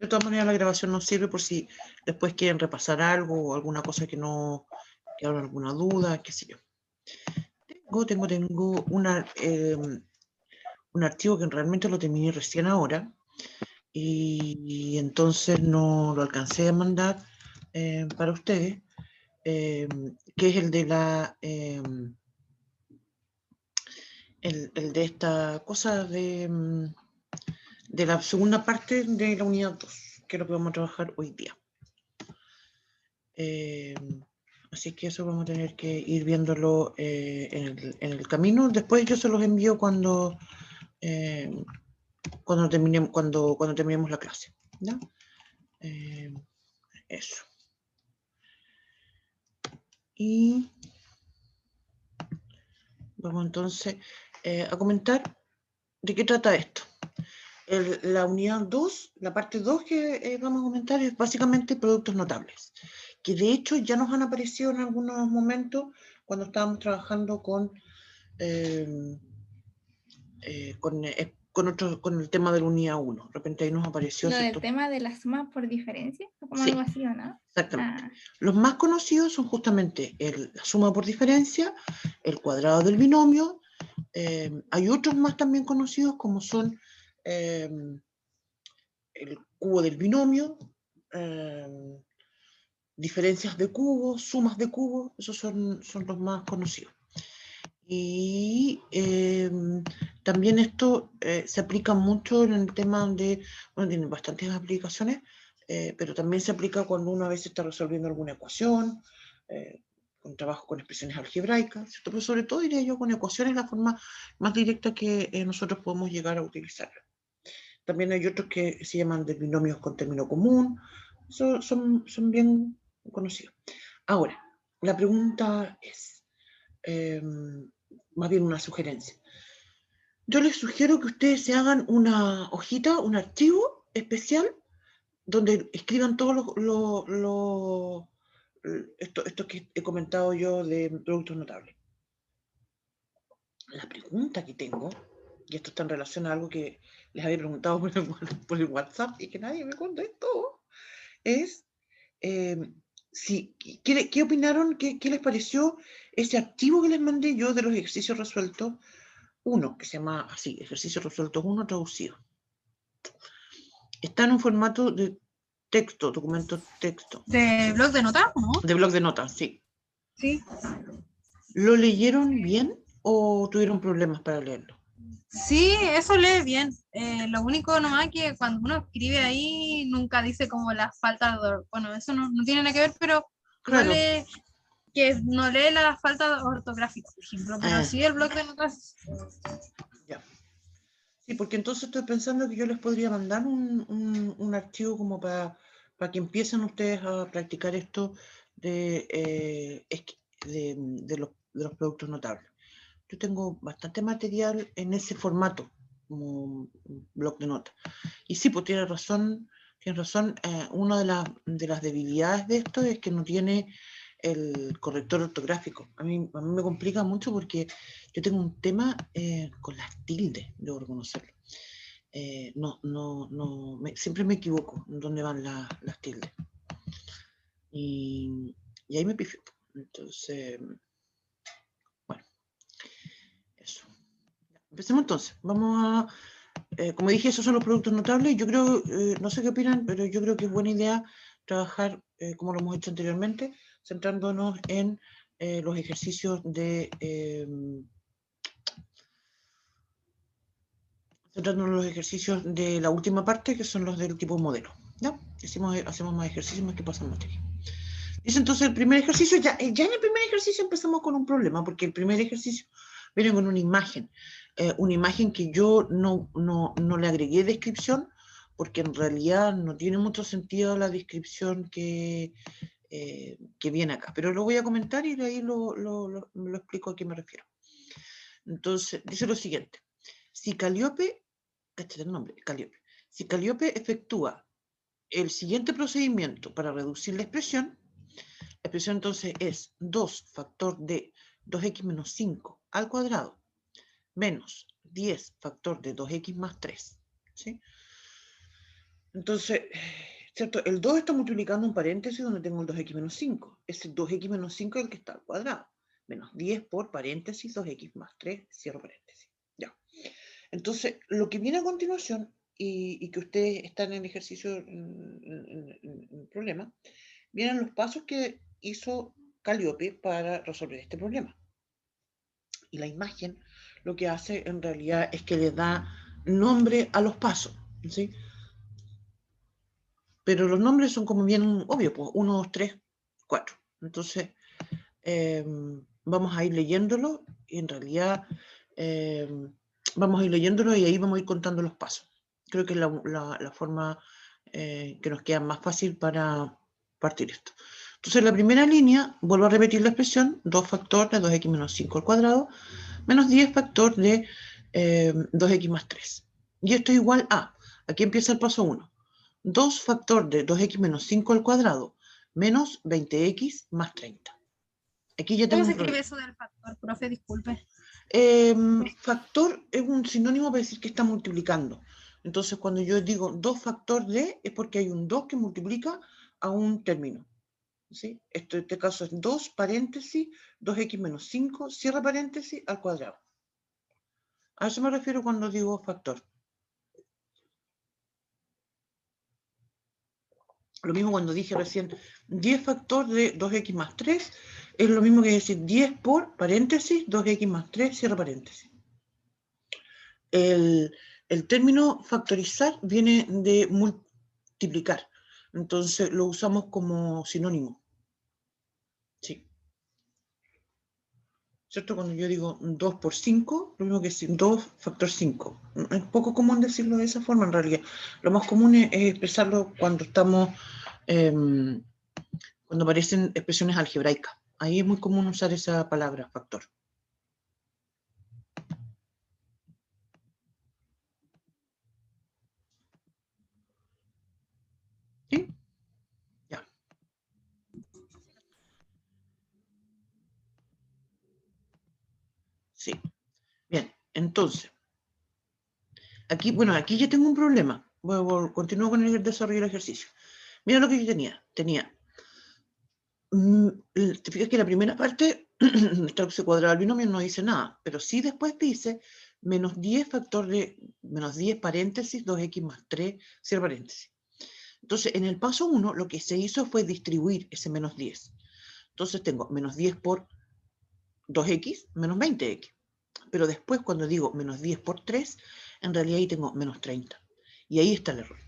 De todas maneras, la grabación nos sirve por si después quieren repasar algo o alguna cosa que no, que hagan alguna duda, qué sé yo. Tengo un archivo que realmente lo terminé recién ahora y entonces no lo alcancé a mandar para ustedes, que es el de el de esta cosa de la segunda parte de la unidad 2, que es lo que vamos a trabajar hoy día. Así que eso vamos a tener que ir viéndolo en el camino. Después yo se los envío cuando terminemos la clase, ¿ya? Eso. Y vamos entonces a comentar de qué trata esto. La unidad 2, la parte 2 que vamos a comentar es básicamente productos notables, que de hecho ya nos han aparecido en algunos momentos cuando estábamos trabajando con el tema de la unidad 1. De repente ahí nos apareció... Lo del tema de las sumas por diferencia, como sí, algo así, ¿o no? Exactamente. Los más conocidos son justamente la suma por diferencia, el cuadrado del binomio. Hay otros más también conocidos como son el cubo del binomio, diferencias de cubos, sumas de cubos, esos son los más conocidos. Y también esto se aplica mucho en el tema de, bueno, tiene bastantes aplicaciones, pero también se aplica cuando uno a veces está resolviendo alguna ecuación, con trabajo con expresiones algebraicas, ¿cierto? Pero sobre todo diría yo con ecuaciones la forma más directa que nosotros podemos llegar a utilizar. También hay otros que se llaman de binomios con término común, son bien conocidos. Ahora, la pregunta es, más bien una sugerencia. Yo les sugiero que ustedes se hagan una hojita, un archivo especial, donde escriban todos esto que he comentado yo de productos notables. La pregunta que tengo, y esto está en relación a algo que les había preguntado por el WhatsApp y que nadie me contestó, es ¿qué opinaron? ¿Qué les pareció ese archivo que les mandé yo de los ejercicios resueltos? Uno, que se llama así, ejercicios resueltos 1 traducido. Está en un formato de texto, documento texto. ¿De blog de notas, no? De blog de notas, sí. Sí. ¿Lo leyeron bien o tuvieron problemas para leerlo? Sí, eso lee bien. Lo único nomás que cuando uno escribe ahí nunca dice como las faltas de... Bueno, eso no tiene nada que ver, pero igual Claro. que no lee las faltas ortográficas, por ejemplo, pero sí el blog de notas. Ya. Sí, porque entonces estoy pensando que yo les podría mandar un archivo como para que empiecen ustedes a practicar esto de los productos notables. Yo tengo bastante material en ese formato, como un blog de notas. Y sí, pues tiene razón. Una de las debilidades de esto es que no tiene el corrector ortográfico. A mí me complica mucho porque yo tengo un tema con las tildes, debo reconocerlo. Siempre me equivoco en dónde van las tildes. Y ahí me pifio. Entonces, bueno, eso. Empecemos entonces. Vamos a, como dije, esos son los productos notables. Yo creo, no sé qué opinan, pero yo creo que es buena idea trabajar, como lo hemos hecho anteriormente, centrándonos en los ejercicios de la última parte, que son los del tipo modelo. ¿Ya? Hacemos más ejercicios más que pasan materia. Dice entonces el primer ejercicio, ya en el primer ejercicio empezamos con un problema, porque el primer ejercicio viene con una imagen que yo no le agregué descripción, porque en realidad no tiene mucho sentido la descripción que viene acá. Pero lo voy a comentar y de ahí lo explico a qué me refiero. Entonces, dice lo siguiente. Si Calíope, este es el nombre, Calíope. Si Calíope efectúa el siguiente procedimiento para reducir la expresión entonces es 2 factor de 2x menos 5 al cuadrado menos 10 factor de 2x más 3. ¿Sí? Entonces, ¿cierto? El 2 está multiplicando un paréntesis donde tengo el 2x menos 5. Ese 2x menos 5 es el que está al cuadrado. Menos 10 por paréntesis 2x más 3, cierro paréntesis. Ya. Entonces, lo que viene a continuación, y que ustedes están en el ejercicio, en el problema, vienen los pasos que hizo Calliope para resolver este problema. Y la imagen lo que hace en realidad es que le da nombre a los pasos, ¿sí? Pero los nombres son como bien obvios, pues 1, 2, 3, 4. Entonces, vamos a ir leyéndolo y en realidad vamos a ir leyéndolo y ahí vamos a ir contando los pasos. Creo que es la forma que nos queda más fácil para partir esto. Entonces, la primera línea, vuelvo a repetir la expresión, 2 factor de 2x menos 5 al cuadrado, menos 10 factor de 2x más 3. Y esto es igual a, aquí empieza el paso 1, 2 factor de 2x menos 5 al cuadrado, menos 20x más 30. Aquí ya tengo ¿Cómo se un escribe problema. eso del factor, profe? Disculpe. Factor es un sinónimo para decir que está multiplicando. Entonces, cuando yo digo 2 factor de, es porque hay un 2 que multiplica a un término. ¿Sí? En este caso es 2 paréntesis, 2x menos 5, cierra paréntesis, al cuadrado. A eso me refiero cuando digo factor. Lo mismo cuando dije recién 10 factor de 2x más 3, es lo mismo que decir 10 por paréntesis, 2x más 3, cierra paréntesis. El término factorizar viene de multiplicar, entonces lo usamos como sinónimo. Sí. ¿Cierto? Cuando yo digo 2 por 5, lo mismo que decir 2 factor 5. Es poco común decirlo de esa forma en realidad. Lo más común es expresarlo cuando estamos, cuando aparecen expresiones algebraicas. Ahí es muy común usar esa palabra, factor. ¿Sí? Ya. Sí. Bien, entonces, aquí, bueno, aquí ya tengo un problema. Continúo con el desarrollo del ejercicio. Mira lo que yo tenía. Te fijas que la primera parte, nuestro cuadrado del binomio no dice nada, pero sí después dice menos 10 factor de menos 10 paréntesis 2x más 3, cierra paréntesis. Entonces, en el paso 1, lo que se hizo fue distribuir ese menos 10. Entonces tengo menos 10 por 2x, menos 20x. Pero después, cuando digo menos 10 por 3, en realidad ahí tengo menos 30. Y ahí está el error.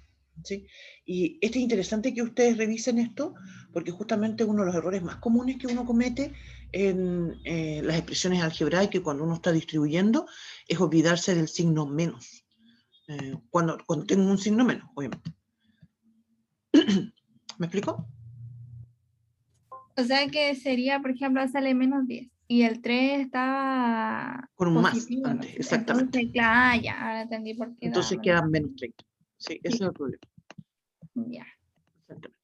¿Sí? Y es interesante que ustedes revisen esto, porque justamente uno de los errores más comunes que uno comete en las expresiones algebraicas cuando uno está distribuyendo es olvidarse del signo menos. Cuando tengo un signo menos, obviamente. ¿Me explico? O sea que sería, por ejemplo, sale menos 10 y el 3 estaba Con un más positivo, ¿no? antes, exactamente. Entonces, claro, ya, ahora entendí por qué daba Entonces menos. quedan menos 30. Sí, ese es el problema. Ya. Exactamente.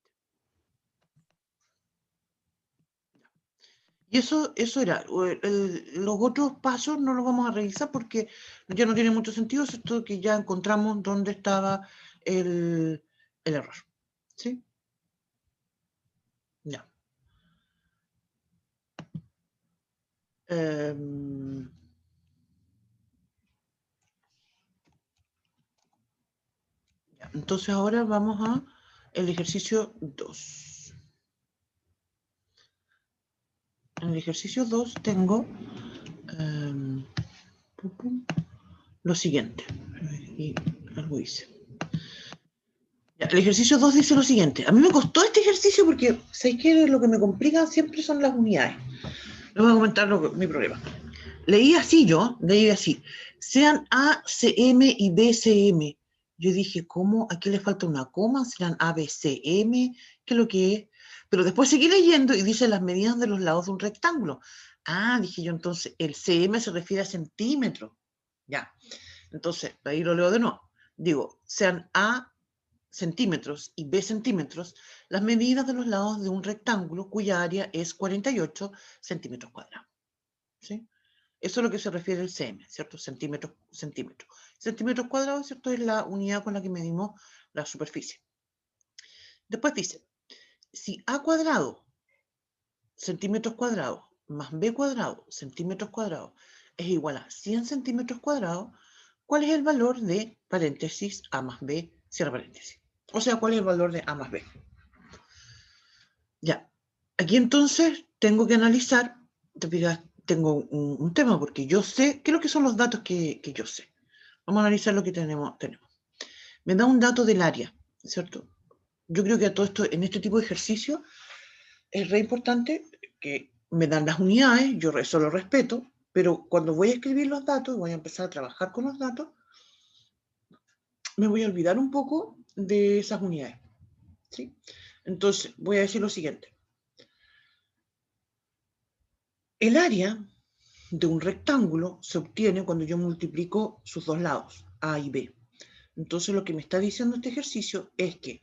Y eso era. Los otros pasos no los vamos a revisar porque ya no tiene mucho sentido, esto que ya encontramos dónde estaba el error. ¿Sí? Ya. Ya. Entonces ahora vamos a el ejercicio 2. En el ejercicio 2 tengo lo siguiente. Y algo hice. Ya, el ejercicio 2 dice lo siguiente. A mí me costó este ejercicio porque sé que lo que me complica siempre son las unidades. Les voy a comentar mi problema. Leí así, sean A, CM y BCM. Yo dije, ¿cómo? Aquí le falta una coma, serán A, B, C, M, ¿qué es lo que es? Pero después seguí leyendo y dice las medidas de los lados de un rectángulo. Ah, dije yo, entonces el CM se refiere a centímetros. Ya, entonces, ahí lo leo de nuevo. Digo, sean A centímetros y B centímetros, las medidas de los lados de un rectángulo cuya área es 48 centímetros cuadrados. ¿Sí? Eso es lo que se refiere al cm, ¿cierto? Centímetros. Centímetros cuadrados, ¿cierto? Es la unidad con la que medimos la superficie. Después dice, si a cuadrado, centímetros cuadrados, más b cuadrado, centímetros cuadrados, es igual a 100 centímetros cuadrados, ¿cuál es el valor de paréntesis a más b, cierra paréntesis? O sea, ¿cuál es el valor de a más b? Ya, aquí entonces tengo que analizar, tengo un tema, porque yo sé, ¿qué es lo que son los datos que yo sé? Vamos a analizar lo que tenemos. Me da un dato del área, ¿cierto? Yo creo que a todo esto, en este tipo de ejercicio, es re importante que me dan las unidades, yo eso lo respeto, pero cuando voy a escribir los datos, voy a empezar a trabajar con los datos, me voy a olvidar un poco de esas unidades, ¿sí? Entonces, voy a decir lo siguiente. El área de un rectángulo se obtiene cuando yo multiplico sus dos lados, A y B. Entonces, lo que me está diciendo este ejercicio es que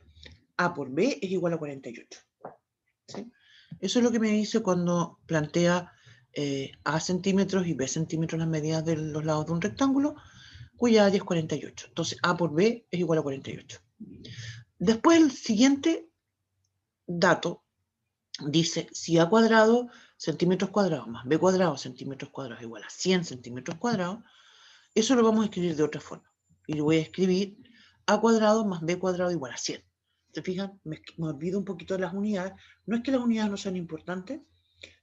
A por B es igual a 48. ¿Sí? Eso es lo que me dice cuando plantea A centímetros y B centímetros las medidas de los lados de un rectángulo, cuya área es 48. Entonces, A por B es igual a 48. Después, el siguiente dato dice, si A cuadrado centímetros cuadrados más B cuadrado centímetros cuadrados igual a 100 centímetros cuadrados, eso lo vamos a escribir de otra forma. Y lo voy a escribir A cuadrado más B cuadrado igual a 100. ¿Se fijan? Me olvido un poquito de las unidades. No es que las unidades no sean importantes,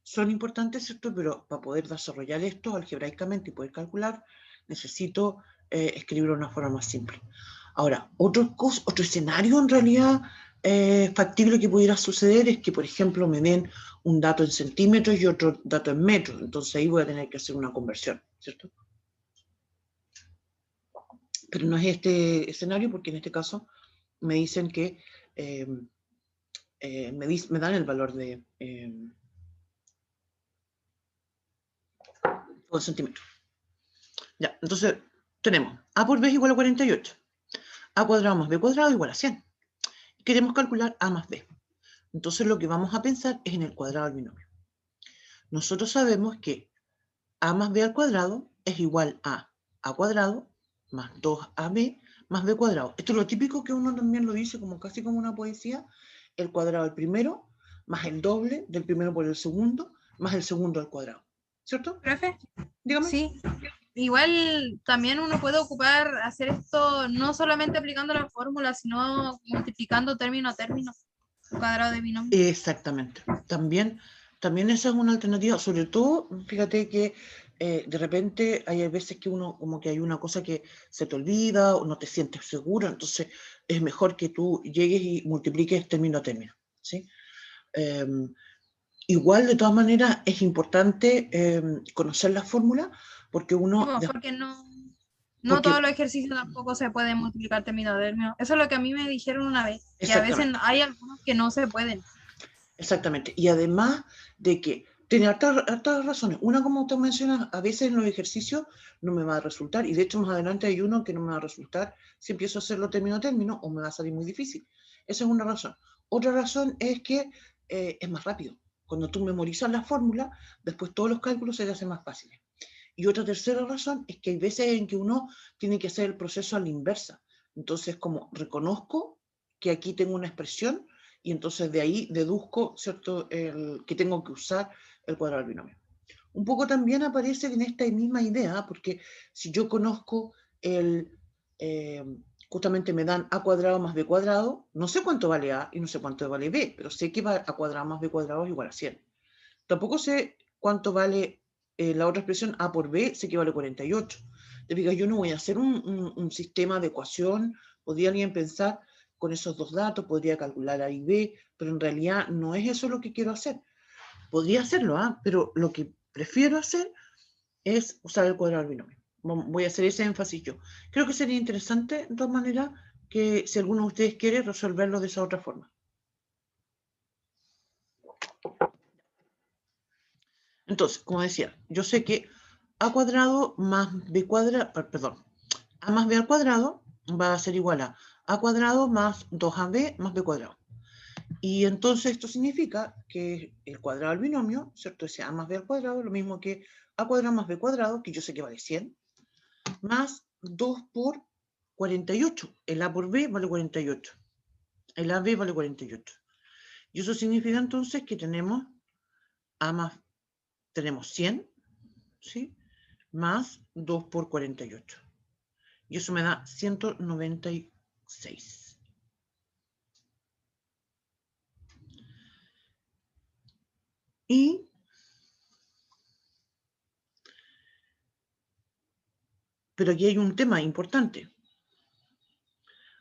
¿cierto? Pero para poder desarrollar esto algebraicamente y poder calcular, necesito escribirlo de una forma más simple. Ahora, otro escenario en realidad factible que pudiera suceder es que, por ejemplo, me den un dato en centímetros y otro dato en metros. Entonces ahí voy a tener que hacer una conversión, ¿cierto? Pero no es este escenario porque en este caso me dicen que me dan el valor de un centímetro. Ya, entonces tenemos A por B es igual a 48. A cuadrado más B cuadrado igual a 100. Queremos calcular A más B. Entonces lo que vamos a pensar es en el cuadrado del binomio. Nosotros sabemos que A más B al cuadrado es igual a A cuadrado más 2AB más B cuadrado. Esto es lo típico que uno también lo dice como casi como una poesía. El cuadrado del primero más el doble del primero por el segundo más el segundo al cuadrado. ¿Cierto? ¿Profe? Dígame. Sí. Igual también uno puede hacer esto no solamente aplicando la fórmula, sino multiplicando término a término, cuadrado de binomio. Exactamente. También esa es una alternativa, sobre todo, fíjate que de repente hay veces que uno, como que hay una cosa que se te olvida o no te sientes seguro, entonces es mejor que tú llegues y multipliques término a término, ¿sí? Igual, de todas maneras, es importante conocer la fórmula porque uno... No, porque no porque- todos los ejercicios tampoco se pueden multiplicar término a término. Eso es lo que a mí me dijeron una vez, que a veces Exactamente. hay algunos que no se pueden. Exactamente. Y además de que tiene hartas razones. Una, como usted menciona, a veces en los ejercicios no me va a resultar, y de hecho más adelante hay uno que no me va a resultar si empiezo a hacerlo término a término, o me va a salir muy difícil. Esa es una razón. Otra razón es que es más rápido. Cuando tú memorizas la fórmula, después todos los cálculos se te hacen más fáciles. Y otra tercera razón es que hay veces en que uno tiene que hacer el proceso a la inversa. Entonces, como reconozco que aquí tengo una expresión, y entonces de ahí deduzco, ¿cierto?, que tengo que usar el cuadrado del binomio. Un poco también aparece en esta misma idea, porque si yo conozco justamente me dan A cuadrado más B cuadrado, no sé cuánto vale A y no sé cuánto vale B, pero sé que A cuadrado más B cuadrado es igual a 100. Tampoco sé cuánto vale la otra expresión A por B, sé que vale 48. Te digo, yo no voy a hacer un sistema de ecuación, podría alguien pensar con esos dos datos, podría calcular A y B, pero en realidad no es eso lo que quiero hacer. Podría hacerlo, pero lo que prefiero hacer es usar el cuadrado del binomio. Voy a hacer ese énfasis yo. Creo que sería interesante, de todas maneras, que si alguno de ustedes quiere resolverlo de esa otra forma. Entonces, como decía, yo sé que A cuadrado más B cuadrado, perdón, A más B al cuadrado va a ser igual a cuadrado más 2AB más B cuadrado. Y entonces esto significa que el cuadrado del binomio, ¿cierto? Ese a más b al cuadrado, lo mismo que a cuadrado más b cuadrado, que yo sé que vale 100, más 2 por 48. El a por b vale 48. El ab vale 48. Y eso significa entonces que tenemos tenemos 100, ¿sí? Más 2 por 48. Y eso me da 196. Pero aquí hay un tema importante.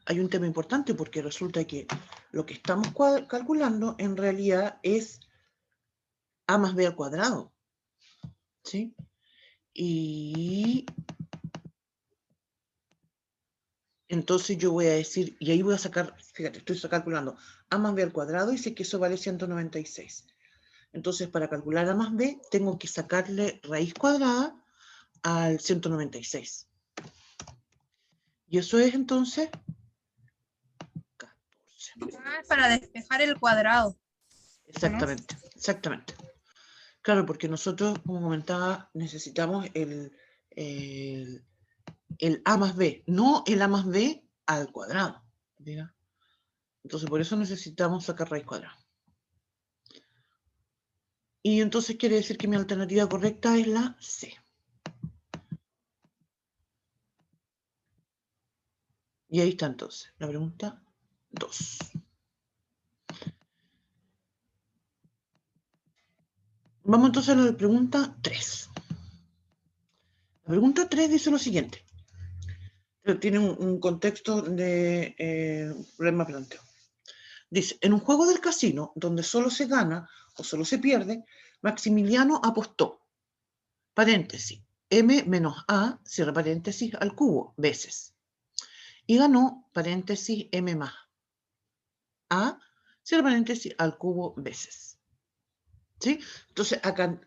Hay un tema importante porque resulta que lo que estamos calculando en realidad es a más b al cuadrado. ¿Sí? Y entonces yo voy a decir, y ahí voy a sacar, fíjate, estoy calculando a más b al cuadrado y sé que eso vale 196. Entonces, para calcular a más b, tengo que sacarle raíz cuadrada al 196. Y eso es entonces 14. Es para despejar el cuadrado. Exactamente, exactamente. Claro, porque nosotros, como comentaba, necesitamos el a más b, no el a más b al cuadrado. ¿Diga? Entonces, por eso necesitamos sacar raíz cuadrada. Y entonces quiere decir que mi alternativa correcta es la C. Y ahí está entonces la pregunta 2. Vamos entonces a la pregunta 3. La pregunta 3 dice lo siguiente. Tiene un contexto de problema planteado. Dice, en un juego del casino donde solo se gana o solo se pierde, Maximiliano apostó, paréntesis, m menos a, cierra paréntesis, al cubo, veces. Y ganó, paréntesis, m más a, cierra paréntesis, al cubo, veces. ¿Sí? Entonces, acá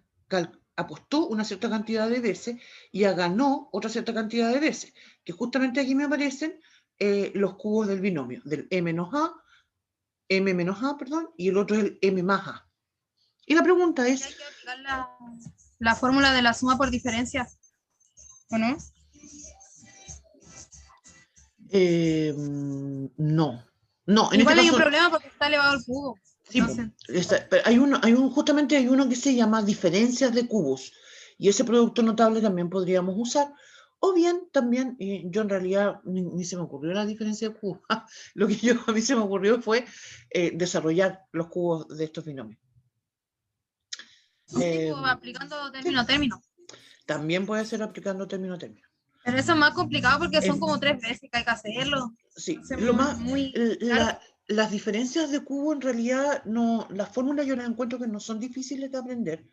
apostó una cierta cantidad de veces y ganó otra cierta cantidad de veces, que justamente aquí me aparecen los cubos del binomio, del m menos a, perdón, y el otro es el m más a. Y la pregunta es... Hay que aplicar la fórmula de la suma por diferencia, ¿o no? No. No, en Igual este hay caso... un problema porque está elevado el cubo. Sí, pero justamente hay uno que se llama diferencias de cubos. Y ese producto notable también podríamos usar. O bien, también, yo en realidad ni se me ocurrió la diferencia de cubos. Lo que a mí se me ocurrió fue desarrollar los cubos de estos binomios. Aplicando término a término. También puede ser aplicando término a término. Pero eso es más complicado porque son como 3 veces que hay que hacerlo. Sí, Muy claro. Las diferencias de cubo en realidad no, las fórmulas yo las encuentro que no son difíciles de aprender.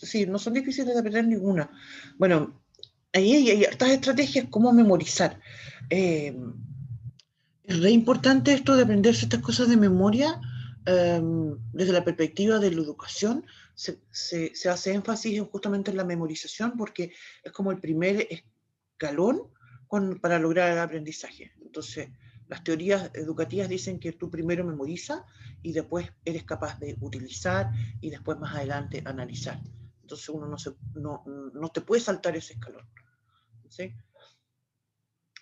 Sí, no son difíciles de aprender ninguna. Bueno, ahí hay hartas estrategias como memorizar. Es re importante esto de aprenderse estas cosas de memoria. Desde la perspectiva de la educación, se hace énfasis justamente en la memorización porque es como el primer escalón para lograr el aprendizaje. Entonces, las teorías educativas dicen que tú primero memorizas y después eres capaz de utilizar y después más adelante analizar. Entonces uno no te puede saltar ese escalón. ¿Sí?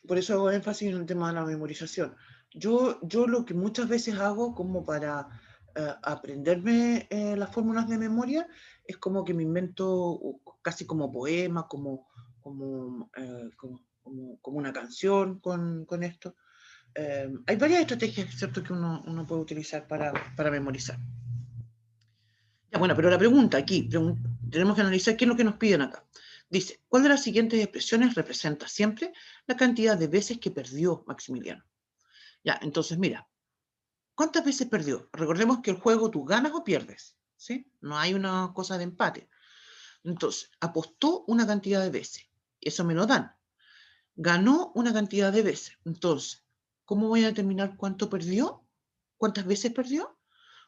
Por eso hago énfasis en el tema de la memorización. Yo lo que muchas veces hago como para aprenderme las fórmulas de memoria es como que me invento casi como poemas, como una canción con esto. Hay varias estrategias, ¿cierto?, que uno puede utilizar para memorizar. Ya, bueno, pero la pregunta aquí, tenemos que analizar qué es lo que nos piden acá. Dice, ¿cuál de las siguientes expresiones representa siempre la cantidad de veces que perdió Maximiliano? Ya, entonces mira, ¿cuántas veces perdió? Recordemos que el juego tú ganas o pierdes, ¿sí? No hay una cosa de empate. Entonces, apostó una cantidad de veces, eso me lo dan. Ganó una cantidad de veces, entonces, ¿cómo voy a determinar cuánto perdió? ¿Cuántas veces perdió?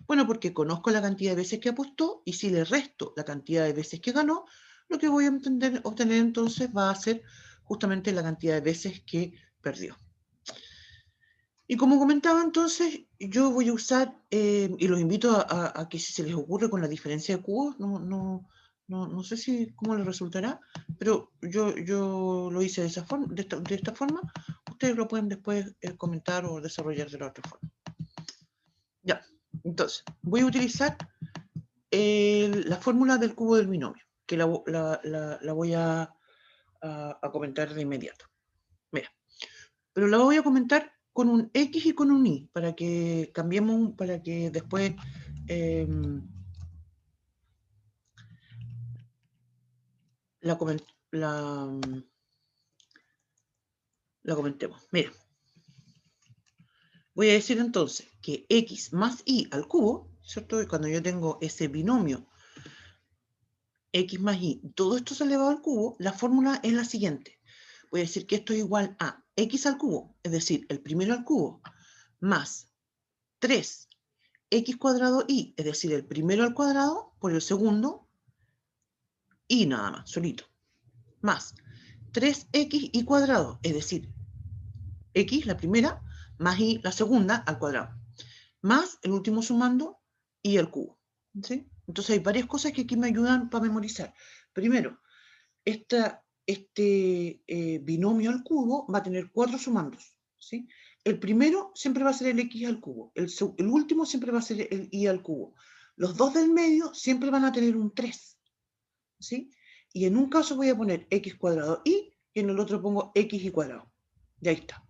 Bueno, porque conozco la cantidad de veces que apostó y si le resto la cantidad de veces que ganó, lo que voy a obtener entonces va a ser justamente la cantidad de veces que perdió. Y como comentaba entonces, yo voy a usar, y los invito a que si se les ocurre con la diferencia de cubos, no sé si cómo les resultará, pero yo lo hice de esa forma, de esta forma. Ustedes lo pueden después comentar o desarrollar de la otra forma. Ya, entonces, voy a utilizar la fórmula del cubo del binomio, que la voy a comentar de inmediato. Mira, pero la voy a comentar con un X y con un Y, para que cambiemos, para que después la comentemos. Mira, voy a decir entonces que X más Y al cubo, ¿cierto? Y cuando yo tengo ese binomio X más Y, todo esto es elevado al cubo, la fórmula es la siguiente. Voy a decir que esto es igual a X al cubo, es decir, el primero al cubo, más 3x cuadrado y, es decir, el primero al cuadrado por el segundo, y nada más, solito, más 3x y cuadrado, es decir, x la primera, más y la segunda al cuadrado, más el último sumando y al cubo. ¿Sí? Entonces hay varias cosas que aquí me ayudan para memorizar. Primero, este binomio al cubo va a tener 4 sumandos. ¿Sí? El primero siempre va a ser el x al cubo, el último siempre va a ser el y al cubo. Los dos del medio siempre van a tener un 3. ¿Sí? Y en un caso voy a poner x cuadrado y en el otro pongo x y cuadrado. Y ahí está.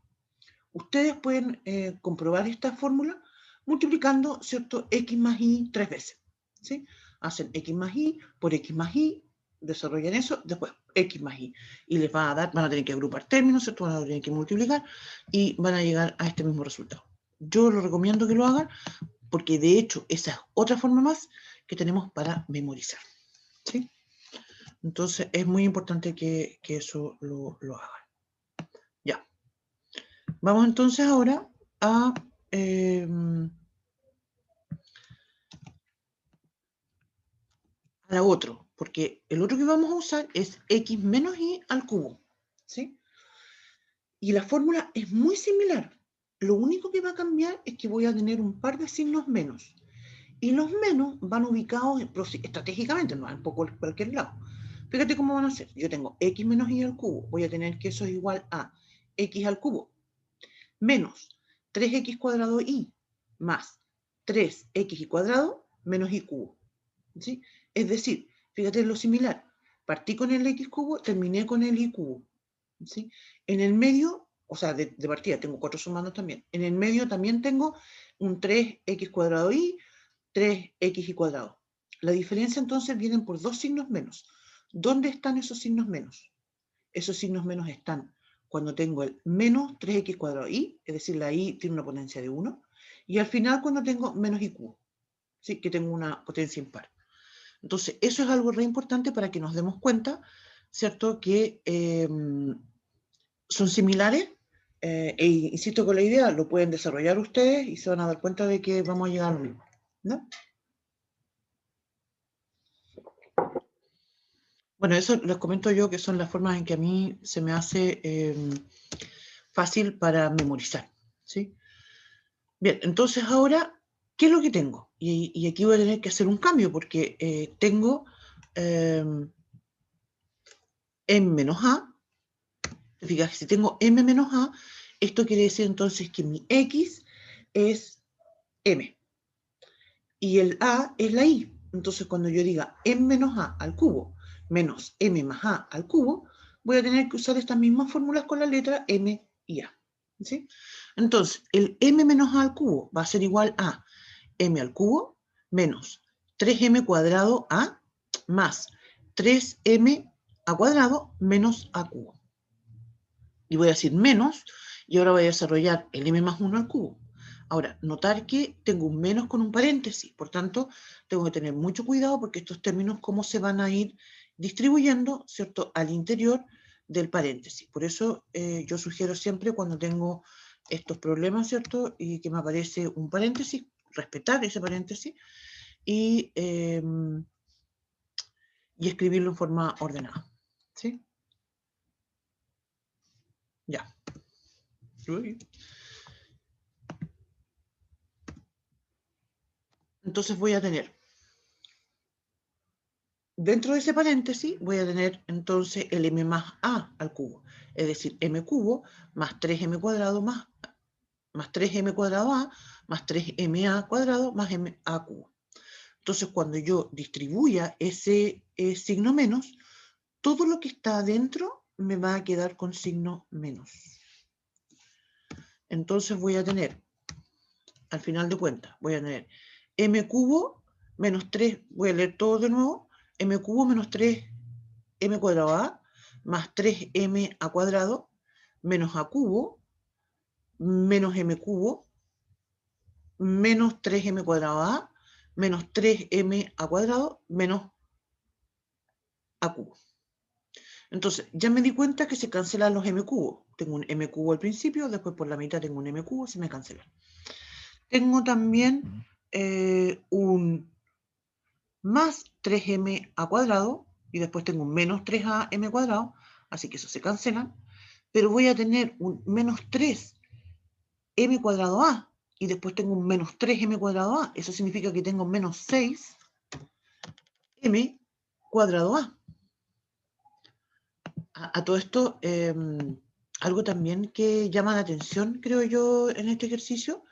Ustedes pueden comprobar esta fórmula multiplicando, ¿cierto?, x más y 3 veces. ¿Sí? Hacen x más y por x más y, desarrollan eso, después x más y. Y les va a dar, van a tener que agrupar términos, ¿cierto? Van a tener que multiplicar y van a llegar a este mismo resultado. Yo lo recomiendo que lo hagan porque de hecho esa es otra forma más que tenemos para memorizar. ¿Sí? Entonces es muy importante que eso lo hagan. Ya. Vamos entonces ahora a la otro, porque el otro que vamos a usar es x menos y al cubo. ¿Sí? Y la fórmula es muy similar. Lo único que va a cambiar es que voy a tener un par de signos menos. Y los menos van ubicados estratégicamente, no van por cualquier lado. Fíjate cómo van a ser. Yo tengo x menos y al cubo. Voy a tener que eso es igual a x al cubo menos 3x cuadrado y más 3x y cuadrado menos y cubo. ¿Sí? Es decir, fíjate lo similar. Partí con el x cubo, terminé con el y cubo. ¿Sí? En el medio, o sea, de partida tengo 4 sumandos también. En el medio también tengo un 3x cuadrado y 3x y cuadrado. La diferencia entonces vienen por 2 signos menos. ¿Dónde están esos signos menos? Esos signos menos están cuando tengo el menos 3x cuadrado y, es decir, la y tiene una potencia de 1, y al final cuando tengo menos y cubo, ¿sí? Que tengo una potencia impar. Entonces, eso es algo re importante para que nos demos cuenta, ¿cierto? Que son similares, e insisto con la idea, lo pueden desarrollar ustedes y se van a dar cuenta de que vamos a llegar a lo mismo, ¿no? Bueno, eso les comento yo que son las formas en que a mí se me hace fácil para memorizar, ¿sí? Bien, entonces ahora, ¿qué es lo que tengo? Y aquí voy a tener que hacer un cambio porque tengo m menos a. Fíjate, si tengo m menos a, esto quiere decir entonces que mi x es m y el a es la y. Entonces cuando yo diga m menos a al cubo menos m más a al cubo, voy a tener que usar estas mismas fórmulas con la letra m y a. ¿Sí? Entonces, el m menos a al cubo va a ser igual a m al cubo menos 3m cuadrado a más 3m a cuadrado menos a cubo. Y voy a decir menos, y ahora voy a desarrollar el m más 1 al cubo. Ahora, notar que tengo un menos con un paréntesis, por tanto, tengo que tener mucho cuidado porque estos términos, cómo se van a ir distribuyendo, ¿cierto?, al interior del paréntesis. Por eso yo sugiero siempre cuando tengo estos problemas, ¿cierto?, y que me aparece un paréntesis, respetar ese paréntesis y escribirlo en forma ordenada. ¿Sí? Ya. Entonces voy a tener, dentro de ese paréntesis, voy a tener entonces el m más a al cubo. Es decir, m cubo más 3m cuadrado más 3m cuadrado a más 3ma cuadrado más m a cubo. Entonces, cuando yo distribuya ese signo menos, todo lo que está adentro me va a quedar con signo menos. Entonces voy a tener, al final de cuentas, voy a tener m cubo menos 3, voy a leer todo de nuevo, m cubo menos 3m cuadrado a más 3m a cuadrado menos a cubo menos m cubo menos 3m cuadrado a menos 3m a cuadrado menos a cubo. Entonces, ya me di cuenta que se cancelan los m cubos. Tengo un m cubo al principio, después por la mitad tengo un m cubo, se me cancelan. Tengo también un más 3m a cuadrado, y después tengo un menos 3am cuadrado, así que eso se cancela. Pero voy a tener un menos 3m cuadrado a, y después tengo un menos 3m cuadrado a. Eso significa que tengo menos 6m cuadrado a. A todo esto, algo también que llama la atención, creo yo, en este ejercicio,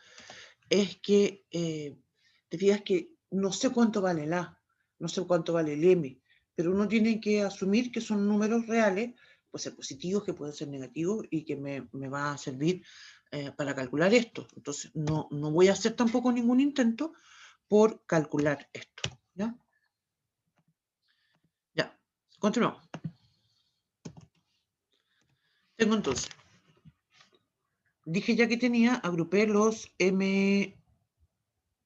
es que te fijas que no sé cuánto vale el A, no sé cuánto vale el M, pero uno tiene que asumir que son números reales, pueden ser positivos, que pueden ser negativos, y que me va a servir para calcular esto. Entonces, no voy a hacer tampoco ningún intento por calcular esto. ¿Ya? Ya, continuamos. Tengo entonces, dije ya que tenía, agrupé los m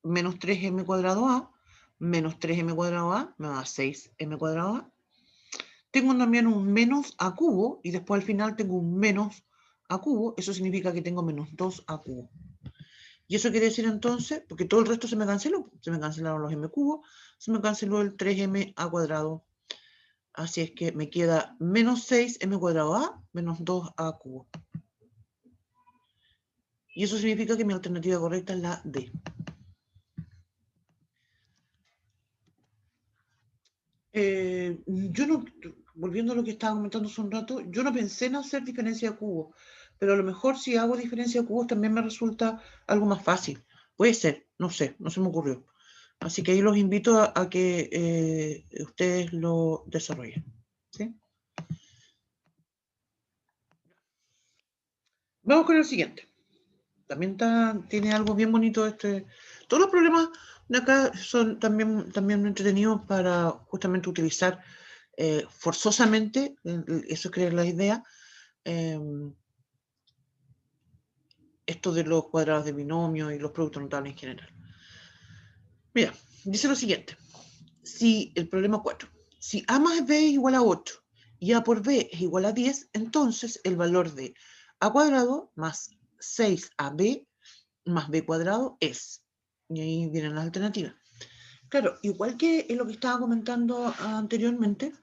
menos 3m cuadrado a menos 3m cuadrado a me da 6m cuadrado a. Tengo también un menos a cubo y después al final tengo un menos a cubo. Eso significa que tengo menos 2 a cubo. Y eso quiere decir entonces, porque todo el resto se me canceló, se me cancelaron los m cubos, se me canceló el 3m a cuadrado. Así es que me queda menos 6m cuadrado a menos 2a cubo. Y eso significa que mi alternativa correcta es la D. Yo no, volviendo a lo que estaba comentando hace un rato, yo no pensé en hacer diferencia de cubos, pero a lo mejor si hago diferencia de cubos también me resulta algo más fácil. Puede ser, no sé, no se me ocurrió. Así que ahí los invito a que ustedes lo desarrollen. ¿Sí? Vamos con el siguiente. También tiene algo bien bonito este. Todos los problemas de acá son también entretenidos para justamente utilizar forzosamente, eso es la idea, esto de los cuadrados de binomio y los productos notables en general. Mira, dice lo siguiente. Si el problema 4, si a más b es igual a 8 y a por b es igual a 10, entonces el valor de a cuadrado más 6ab más b cuadrado es. Y ahí vienen las alternativas. Claro, igual que en lo que estaba comentando anteriormente,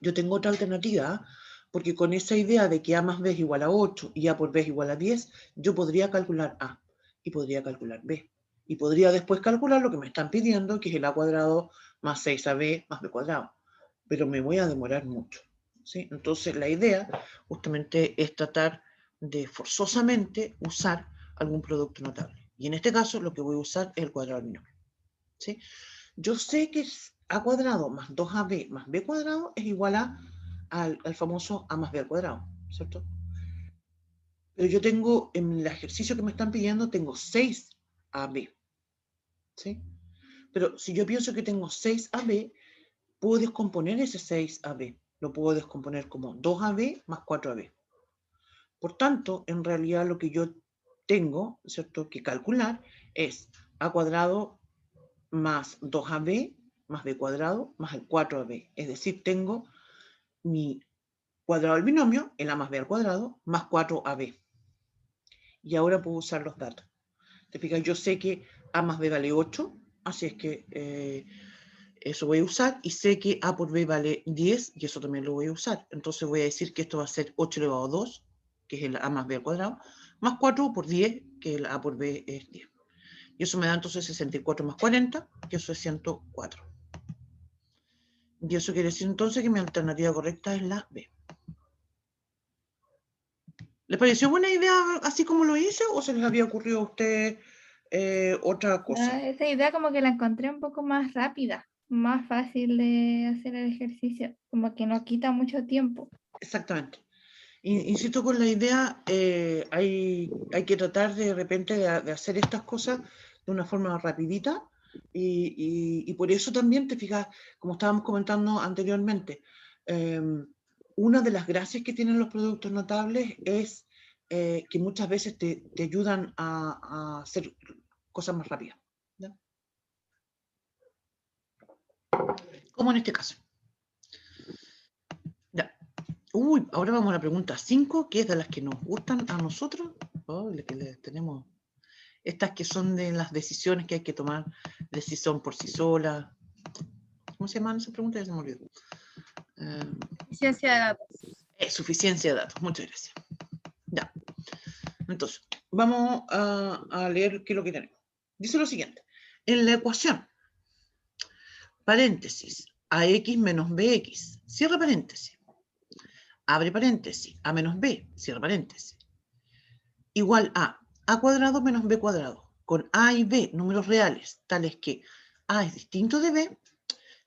yo tengo otra alternativa, porque con esa idea de que a más b es igual a 8 y a por b es igual a 10, yo podría calcular a y podría calcular b. Y podría después calcular lo que me están pidiendo, que es el a cuadrado más 6ab más b cuadrado. Pero me voy a demorar mucho. ¿Sí? Entonces la idea justamente es tratar de forzosamente usar algún producto notable. Y en este caso lo que voy a usar es el cuadrado del binomio. ¿Sí? Yo sé que a cuadrado más 2ab más b cuadrado es igual al famoso a más b al cuadrado, ¿cierto? Pero yo tengo, en el ejercicio que me están pidiendo, tengo 6ab, ¿sí? Pero si yo pienso que tengo 6ab, puedo descomponer ese 6ab. Lo puedo descomponer como 2ab más 4ab. Por tanto, en realidad lo que yo tengo, ¿cierto?, que calcular es a cuadrado más 2ab más b cuadrado más el 4ab. Es decir, tengo mi cuadrado del binomio, el a más b al cuadrado, más 4ab. Y ahora puedo usar los datos. Te fijas, yo sé que a más b vale 8, así es que eso voy a usar, y sé que a por b vale 10, y eso también lo voy a usar. Entonces voy a decir que esto va a ser 8 elevado a 2, que es el a más b al cuadrado, más 4 por 10, que el a por b es 10. Y eso me da entonces 64 más 40, que eso es 104. Y eso quiere decir entonces que mi alternativa correcta es la B. ¿Les pareció buena idea así como lo hice o se les había ocurrido a usted otra cosa? Esa idea como que la encontré un poco más rápida, más fácil de hacer el ejercicio, como que no quita mucho tiempo. Exactamente. Insisto con la idea, hay que tratar de repente de hacer estas cosas de una forma rapidita y por eso también te fijas, como estábamos comentando anteriormente, una de las gracias que tienen los productos notables es que muchas veces te ayudan a hacer cosas más rápidas, ¿ya? Como en este caso. Ya. Uy, ahora vamos a la pregunta 5, que es de las que nos gustan a nosotros. Oh, que les tenemos. Estas que son de las decisiones que hay que tomar, decisión por sí sola. ¿Cómo se llaman esas preguntas? Ya se me olvidó. Ciencia de datos. Suficiencia de datos. Muchas gracias. Ya. Entonces, vamos a leer qué es lo que tenemos. Dice lo siguiente. En la ecuación, paréntesis, ax menos bx, cierra paréntesis, abre paréntesis, a menos b, cierra paréntesis, igual a cuadrado menos b cuadrado, con a y b números reales, tales que a es distinto de b,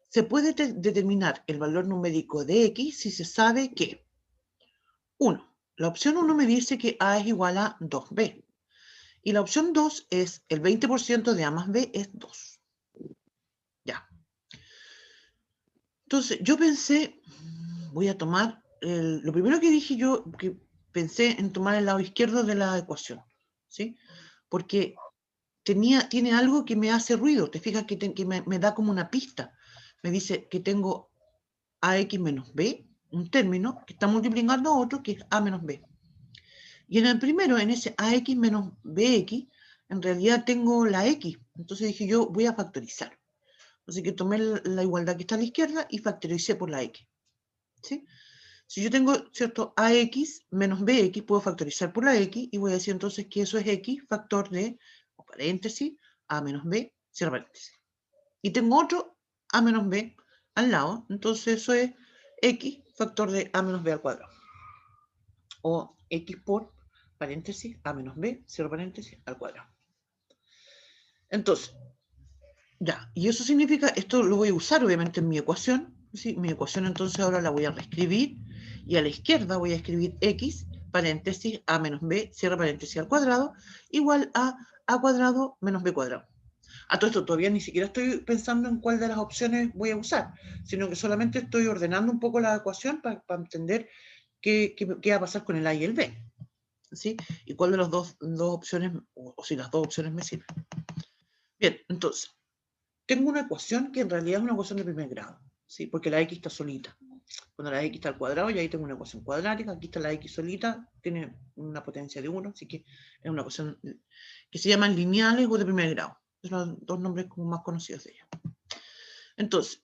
se puede determinar el valor numérico de x si se sabe que 1. La opción 1 me dice que a es igual a 2b. Y la opción 2 es el 20% de a más b es 2. Ya. Entonces, yo pensé, voy a tomar, lo primero que dije yo, que pensé en tomar el lado izquierdo de la ecuación, ¿sí? Porque tiene algo que me hace ruido, te fijas que me da como una pista. Me dice que tengo ax menos b, un término que está multiplicando a otro que es a menos b. Y en el primero, en ese ax menos bx, en realidad tengo la x. Entonces dije yo, voy a factorizar. Así que tomé la igualdad que está a la izquierda y factoricé por la x. ¿Sí? Si yo tengo, ¿cierto? ax menos bx, puedo factorizar por la x y voy a decir entonces que eso es x factor de, o paréntesis, a menos b, cierra paréntesis. Y tengo otro a menos b al lado, entonces eso es x factor de a menos b al cuadrado. O x por paréntesis a menos b, cierra paréntesis, al cuadrado. Entonces, ya, y eso significa, esto lo voy a usar obviamente en mi ecuación, ¿sí? Mi ecuación entonces ahora la voy a reescribir, y a la izquierda voy a escribir x, paréntesis, a menos b, cierra paréntesis al cuadrado, igual a cuadrado menos b cuadrado. A todo esto todavía ni siquiera estoy pensando en cuál de las opciones voy a usar, sino que solamente estoy ordenando un poco la ecuación para entender qué va a pasar con el a y el b, ¿sí? Y cuál de las dos opciones, o si las dos opciones me sirven. Bien, entonces, tengo una ecuación que en realidad es una ecuación de primer grado, ¿sí? Porque la x está solita. Cuando la x está al cuadrado, y ahí tengo una ecuación cuadrática, aquí está la x solita, tiene una potencia de 1, así que es una ecuación que se llaman lineales o de primer grado. Son los dos nombres como más conocidos de ella. Entonces,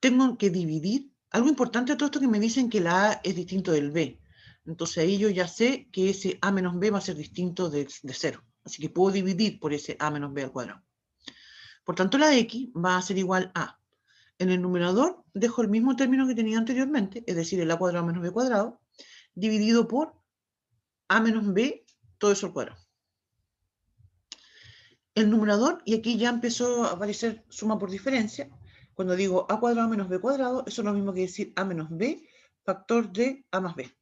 tengo que dividir. Algo importante de todo esto que me dicen que la a es distinto del b. Entonces ahí yo ya sé que ese a menos b va a ser distinto de 0. Así que puedo dividir por ese a menos b al cuadrado. Por tanto, la x va a ser igual a, en el numerador dejo el mismo término que tenía anteriormente, es decir, el a cuadrado menos b cuadrado, dividido por a menos b, todo eso al cuadrado. El numerador, y aquí ya empezó a aparecer suma por diferencia, cuando digo a cuadrado menos b cuadrado, eso es lo mismo que decir a menos b factor de a más b.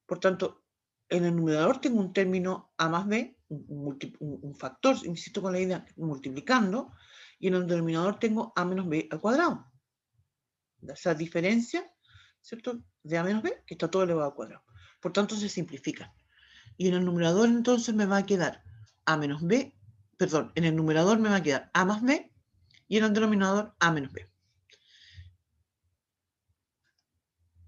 Por tanto, en el numerador tengo un término a más b, un factor, insisto con la idea, multiplicando, y en el denominador tengo a menos b al cuadrado. Esa diferencia, ¿cierto? De a menos b, que está todo elevado al cuadrado. Por tanto, se simplifica. Y en el numerador entonces me va a quedar a menos b, perdón, en el numerador me va a quedar a más b, y en el denominador a menos b.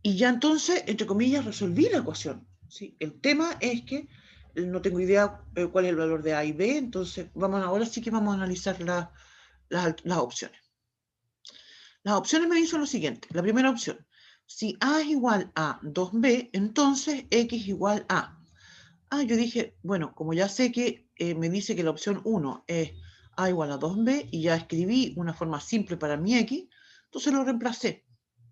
Y ya entonces, entre comillas, resolví la ecuación, ¿sí? El tema es que no tengo idea cuál es el valor de a y b, entonces ahora sí que vamos a analizar las opciones. Las opciones me dicen lo siguiente. La primera opción, si a es igual a 2b, entonces x igual a. Yo dije, bueno, como ya sé que me dice que la opción 1 es a igual a 2b, y ya escribí una forma simple para mi x, entonces lo reemplacé,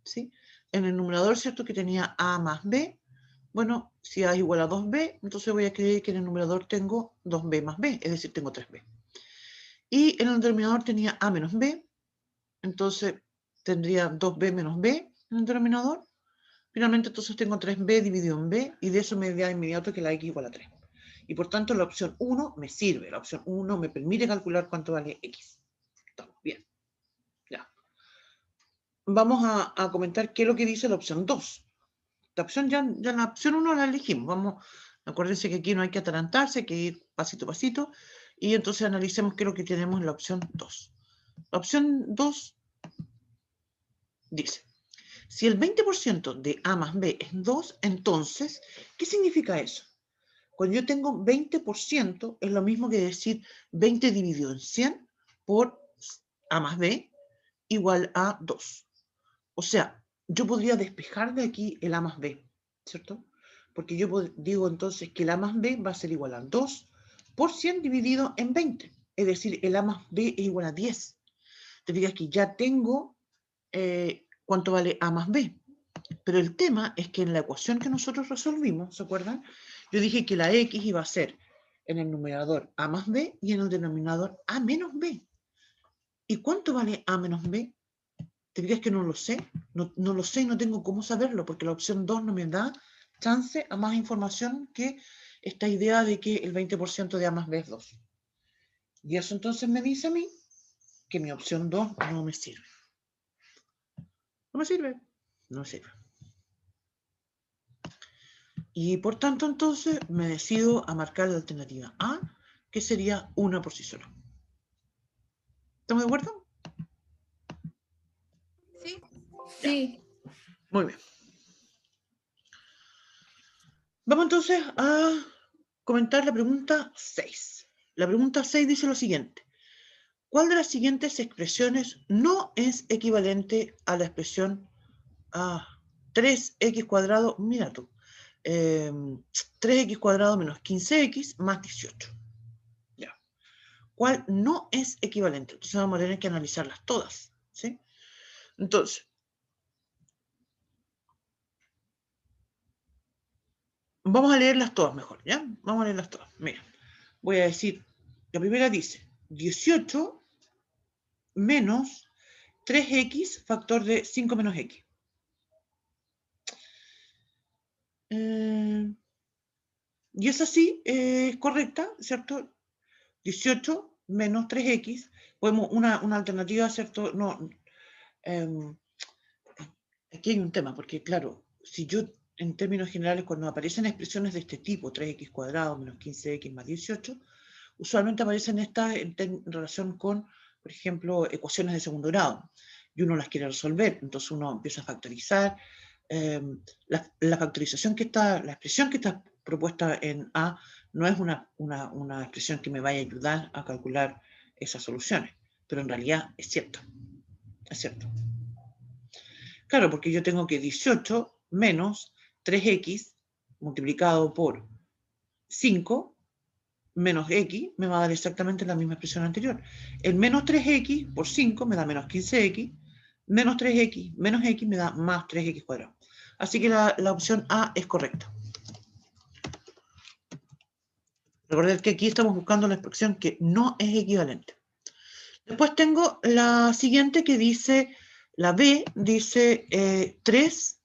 ¿sí? En el numerador, ¿cierto? Que tenía a más b, bueno, si a es igual a 2b, entonces voy a escribir que en el numerador tengo 2b más b, es decir, tengo 3b. Y en el denominador tenía a menos b, entonces tendría 2b menos b en el denominador. Finalmente, entonces tengo 3b dividido en b, y de eso me da inmediato que la x igual a 3. Y por tanto, la opción 1 me sirve. La opción 1 me permite calcular cuánto vale x. Estamos bien. Ya. Vamos a comentar qué es lo que dice la opción 2. La opción ya la opción 1 la elegimos. Acuérdense que aquí no hay que atarantarse, hay que ir pasito a pasito. Y entonces analicemos qué es lo que tenemos en la opción 2. La opción 2 dice: si el 20% de A más B es 2, entonces, ¿qué significa eso? Cuando yo tengo 20%, es lo mismo que decir 20 dividido en 100 por A más B igual a 2. O sea, yo podría despejar de aquí el A más B, ¿cierto? Porque yo digo entonces que el A más B va a ser igual a 2 por 100 dividido en 20. Es decir, el A más B es igual a 10. Te fijas que ya tengo cuánto vale A más B. Pero el tema es que en la ecuación que nosotros resolvimos, ¿se acuerdan? Yo dije que la x iba a ser en el numerador a más b y en el denominador a menos b. ¿Y cuánto vale a menos b? ¿Te fijas que no lo sé? No lo sé y no tengo cómo saberlo, porque la opción 2 no me da chance a más información que esta idea de que el 20% de a más b es 2. Y eso entonces me dice a mí que mi opción 2 no me sirve. ¿No me sirve? No sirve. Y por tanto, entonces, me decido a marcar la alternativa A, que sería una por sí sola. ¿Estamos de acuerdo? Sí. Sí. Muy bien. Vamos entonces a comentar la pregunta 6. La pregunta 6 dice lo siguiente: ¿cuál de las siguientes expresiones no es equivalente a la expresión 3x cuadrado, mira tú, 3x cuadrado menos 15x más 18? Ya. ¿Cuál no es equivalente? Entonces vamos a tener que analizarlas todas, ¿sí? Entonces, vamos a leerlas todas mejor, ¿ya? Vamos a leerlas todas. Mira, voy a decir, la primera dice 18 menos 3x factor de 5 menos x. Y esa sí es correcta, ¿cierto? 18 menos 3x. Podemos, una alternativa, ¿cierto? No, aquí hay un tema, porque claro, si yo en términos generales, cuando aparecen expresiones de este tipo, 3x cuadrado menos 15x más 18, usualmente aparecen estas en relación con, por ejemplo, ecuaciones de segundo grado, y uno las quiere resolver, entonces uno empieza a factorizar. La factorización que está, la expresión que está propuesta en A no es una expresión que me vaya a ayudar a calcular esas soluciones, pero en realidad es cierto, es cierto. Claro, porque yo tengo que 18 menos 3x multiplicado por 5 menos x me va a dar exactamente la misma expresión anterior. El menos 3x por 5 me da menos 15x, menos 3x menos x me da más 3x cuadrado. Así que la opción A es correcta. Recordad que aquí estamos buscando la expresión que no es equivalente. Después tengo la siguiente que dice, la B dice 3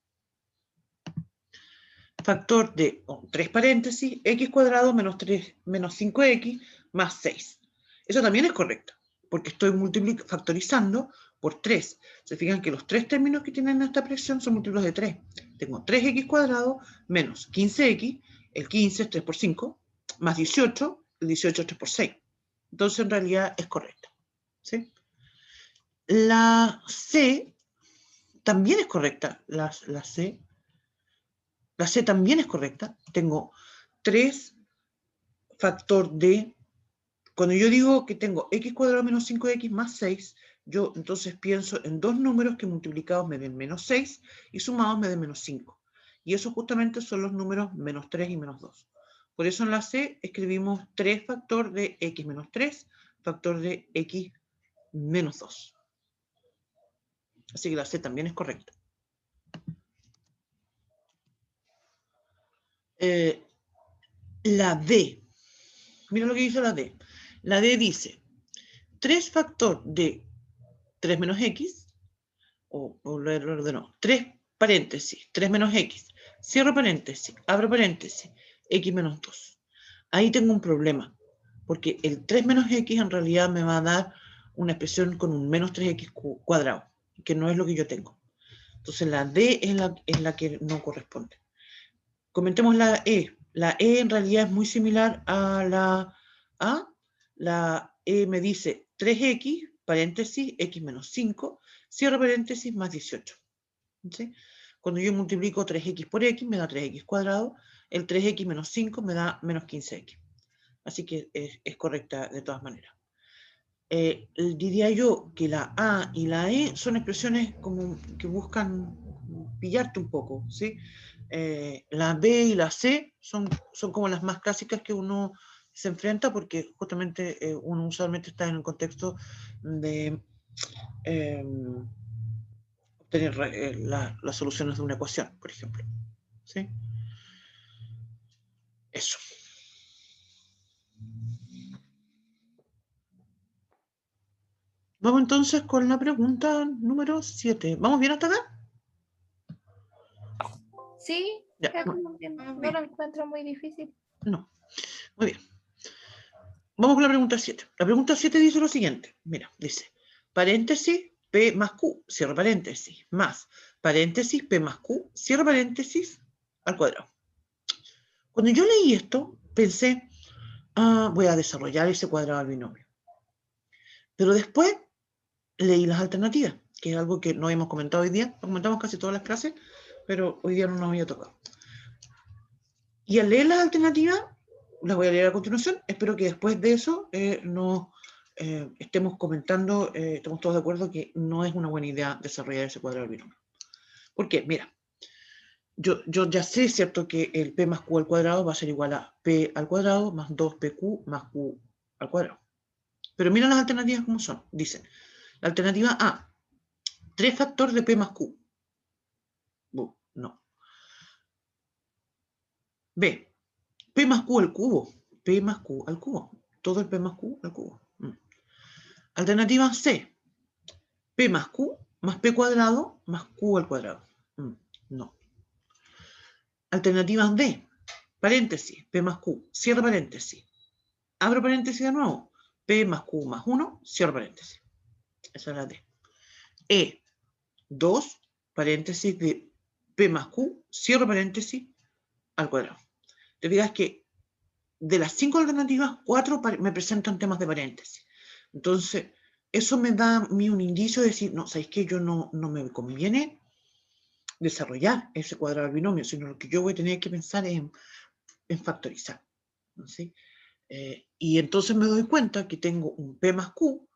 factor de 3 paréntesis, x cuadrado menos 5x más 6. Eso también es correcto, porque estoy factorizando por 3. Se fijan que los tres términos que tienen esta expresión son múltiplos de 3. Tengo 3x cuadrado menos 15x, el 15 es 3 por 5, más 18, el 18 es 3 por 6. Entonces en realidad es correcta, ¿sí? La C también es correcta, la C. La C también es correcta. Tengo 3 factor de... Cuando yo digo que tengo x cuadrado menos 5x más 6, yo entonces pienso en dos números que multiplicados me den menos 6 y sumados me den menos 5. Y esos justamente son los números menos 3 y menos 2. Por eso en la C escribimos 3 factor de x menos 3 factor de x menos 2. Así que la C también es correcta. La D. Mira lo que dice la D. La D dice 3 factor de 3 menos x, o lo ordenó, 3 paréntesis, 3 menos x, cierro paréntesis, abro paréntesis, x menos 2. Ahí tengo un problema, porque el 3 menos x en realidad me va a dar una expresión con un menos 3x cuadrado, que no es lo que yo tengo. Entonces la D es la que no corresponde. Comentemos la E. La E en realidad es muy similar a la A. La E me dice 3x, paréntesis, x menos 5, cierro paréntesis, más 18. ¿Sí? Cuando yo multiplico 3x por x, me da 3x cuadrado. El 3x menos 5 me da menos 15x. Así que es correcta de todas maneras. Diría yo que la A y la E son expresiones como que buscan pillarte un poco, ¿sí? La B y la C son como las más clásicas que uno se enfrenta porque justamente uno usualmente está en el contexto de obtener las soluciones de una ecuación, por ejemplo. ¿Sí? Eso. Vamos entonces con la pregunta número 7. ¿Vamos bien hasta acá? Sí, Ya, ya como que no lo encuentro muy difícil. no. Muy bien. Vamos con la pregunta 7. La pregunta 7 dice lo siguiente. Mira, dice, paréntesis, P más Q, cierro paréntesis, más, paréntesis, P más Q, cierro paréntesis, al cuadrado. Cuando yo leí esto, pensé, voy a desarrollar ese cuadrado al binomio. Pero después leí las alternativas, que es algo que no hemos comentado hoy día. Lo comentamos casi todas las clases, pero hoy día no nos había tocado. Y al leer las alternativas, las voy a leer a continuación. Espero que después de eso estemos comentando, estemos todos de acuerdo que no es una buena idea desarrollar ese cuadrado al binomio. ¿Por qué? Mira, yo ya sé, ¿cierto?, que el P más Q al cuadrado va a ser igual a P al cuadrado más 2PQ más Q al cuadrado. Pero mira las alternativas como son. Dicen, la alternativa A, 3 factor de P más Q. No. B, P más Q al cubo. P más Q al cubo. Todo el P más Q al cubo. Alternativa C, P más Q más P cuadrado más Q al cuadrado. No. Alternativa D, paréntesis, P más Q, cierro paréntesis. Abro paréntesis de nuevo. P más Q más 1, cierro paréntesis. Esa es la D. E, 2, paréntesis de P más Q, cierro paréntesis, al cuadrado. Te fijas que de las 5 alternativas, 4 me presentan temas de paréntesis. Entonces, eso me da a mí un indicio de decir, no, ¿sabéis qué? Yo no me conviene desarrollar ese cuadrado al binomio, sino lo que yo voy a tener que pensar es en factorizar. ¿Sí? Y entonces me doy cuenta que tengo un P más Q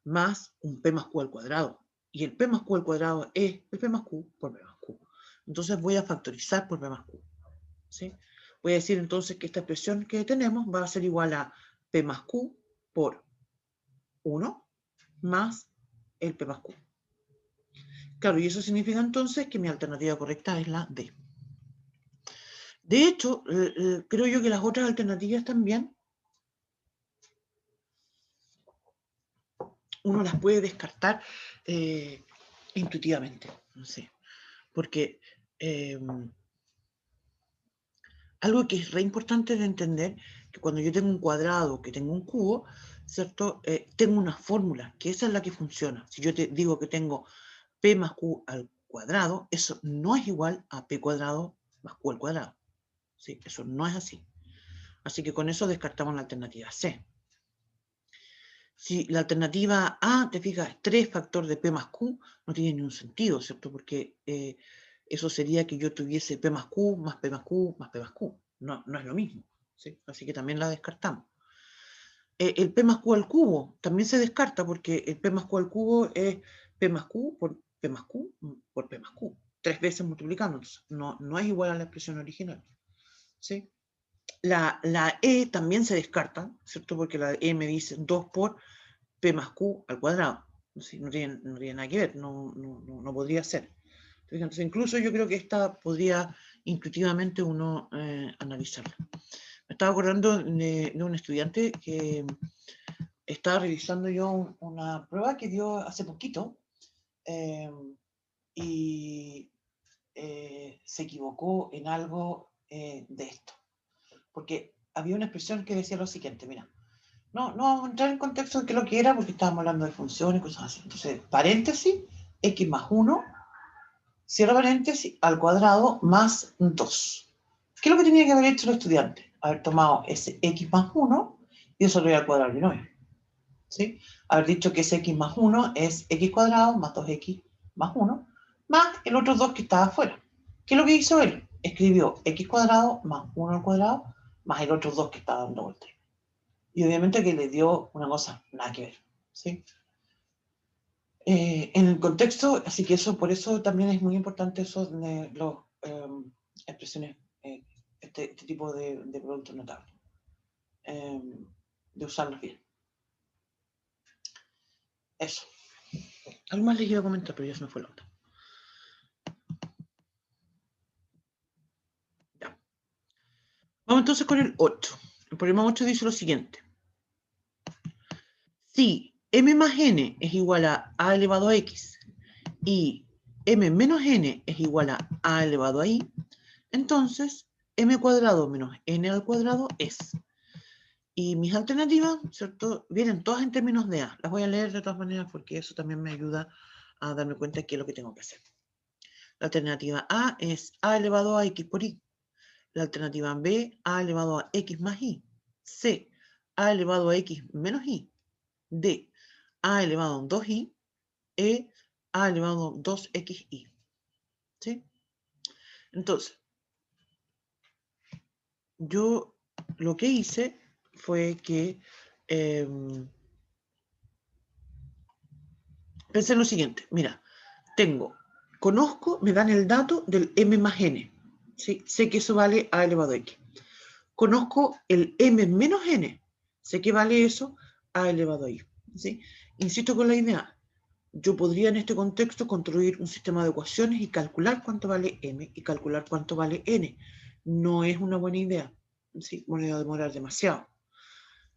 más un P más Q al cuadrado. Y el P más Q al cuadrado es el P más Q por P más Q. Entonces voy a factorizar por P más Q. ¿Sí? Voy a decir entonces que esta expresión que tenemos va a ser igual a P más Q por 1 más el P más Q. Claro, y eso significa entonces que mi alternativa correcta es la D. De hecho, creo yo que las otras alternativas también uno las puede descartar intuitivamente, no sé, porque algo que es re importante de entender, que cuando yo tengo un cuadrado, que tengo un cubo, ¿cierto? Tengo una fórmula, que esa es la que funciona. Si yo te digo que tengo P más Q al cuadrado, eso no es igual a P cuadrado más Q al cuadrado. ¿Sí? Eso no es así. Así que con eso descartamos la alternativa C. Si la alternativa A, te fijas, 3 factor de P más Q, no tiene ningún sentido, ¿cierto? Porque eso sería que yo tuviese P más Q más P más Q más P más Q. No, no es lo mismo, ¿sí? Así que también la descartamos. El P más Q al cubo también se descarta porque el P más Q al cubo es P más Q por P más Q por P más Q. 3 veces multiplicando, no es igual a la expresión original, ¿sí? La E también se descarta, ¿cierto? Porque la E me dice 2 por P más Q al cuadrado. No tiene nada que ver, no podría ser. Entonces, incluso yo creo que esta podría intuitivamente uno analizarla. Me estaba acordando de un estudiante que estaba revisando yo una prueba que dio hace poquito y se equivocó en algo de esto. Porque había una expresión que decía lo siguiente, mira, no vamos a entrar en contexto de qué es lo que era porque estábamos hablando de funciones y cosas así. Entonces, paréntesis, x más 1, cierra paréntesis, al cuadrado más 2. ¿Qué es lo que tenía que haber hecho el estudiante? Haber tomado ese x más 1 y eso lo iba al cuadrado del binomio. ¿Sí? Haber dicho que ese x más 1 es x cuadrado más 2x más 1, más el otro 2 que estaba afuera. ¿Qué es lo que hizo él? Escribió x cuadrado más 1 al cuadrado más el otro 2 que estaba dando vuelta. Y obviamente que le dio una cosa nada que ver. ¿Sí? En el contexto, así que eso, por eso también es muy importante eso de las expresiones, este tipo de productos notables, de usarlos bien. Eso. Algo más les iba a comentar, pero ya se me fue la otra. Ya. Vamos entonces con el 8. El problema 8 dice lo siguiente. Si m más n es igual a elevado a x y m menos n es igual a elevado a i, entonces m cuadrado menos n al cuadrado es. Y mis alternativas, ¿cierto? Vienen todas en términos de a. Las voy a leer de todas maneras porque eso también me ayuda a darme cuenta de qué es lo que tengo que hacer. La alternativa a es a elevado a x por i. La alternativa b, a elevado a x más i. C, a elevado a x menos i. D, a elevado a 2i. E, a elevado a 2xi. ¿Sí? Entonces, yo lo que hice fue que pensé en lo siguiente. Mira, conozco, me dan el dato del m más n. ¿Sí? Sé que eso vale a elevado a x. Conozco el m menos n. Sé que vale eso a elevado a i. ¿Sí? Insisto con la idea. Yo podría en este contexto construir un sistema de ecuaciones y calcular cuánto vale m y calcular cuánto vale n. No es una buena idea. ¿Sí? Me voy a demorar demasiado.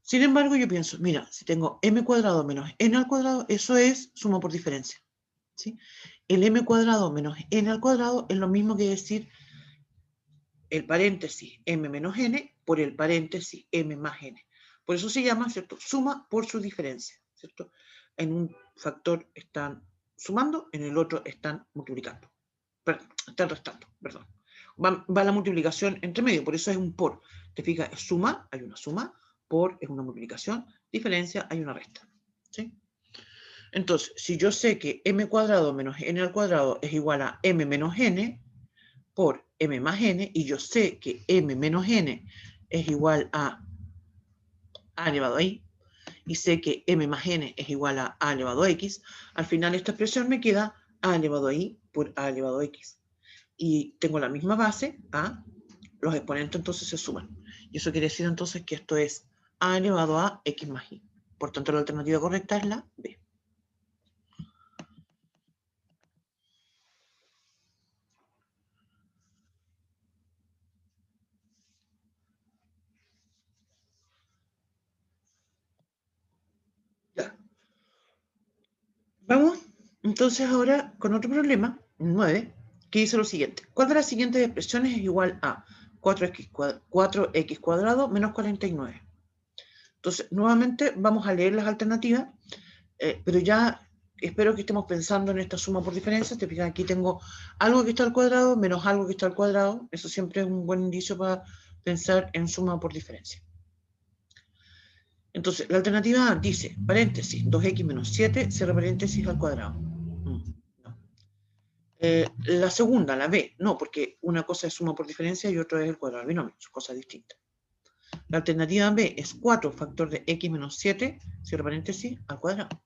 Sin embargo, yo pienso, mira, si tengo m cuadrado menos n al cuadrado, eso es suma por diferencia. ¿Sí? El m cuadrado menos n al cuadrado es lo mismo que decir el paréntesis m menos n por el paréntesis m más n. Por eso se llama, ¿cierto?, suma por su diferencia, ¿cierto? En un factor están sumando, en el otro están multiplicando. Perdón, están restando, perdón. Va la multiplicación entre medio, por eso es un por. Te fijas, es suma, hay una suma, por es una multiplicación, diferencia, hay una resta. ¿Sí? Entonces, si yo sé que m cuadrado menos n al cuadrado es igual a m menos n por m más n, y yo sé que m menos n es igual a elevado a i, y sé que m más n es igual a elevado a x, al final esta expresión me queda a elevado a i por a elevado a x. Y tengo la misma base, a, los exponentes entonces se suman. Y eso quiere decir entonces que esto es a elevado a x más i. Por tanto, la alternativa correcta es la B. Ya. Vamos entonces ahora con otro problema, 9, que dice lo siguiente. ¿Cuál de las siguientes expresiones es igual a 4x cuadrado menos 49? Entonces, nuevamente vamos a leer las alternativas, pero ya espero que estemos pensando en esta suma por diferencia. Te fijas, aquí tengo algo que está al cuadrado menos algo que está al cuadrado. Eso siempre es un buen indicio para pensar en suma por diferencia. Entonces, la alternativa A dice, paréntesis, 2x menos 7, cierra paréntesis al cuadrado. No. La segunda, la B, no, porque una cosa es suma por diferencia y otra es el cuadrado del binomio, son cosas distintas. La alternativa B es 4 factor de x menos 7, cierra paréntesis, al cuadrado.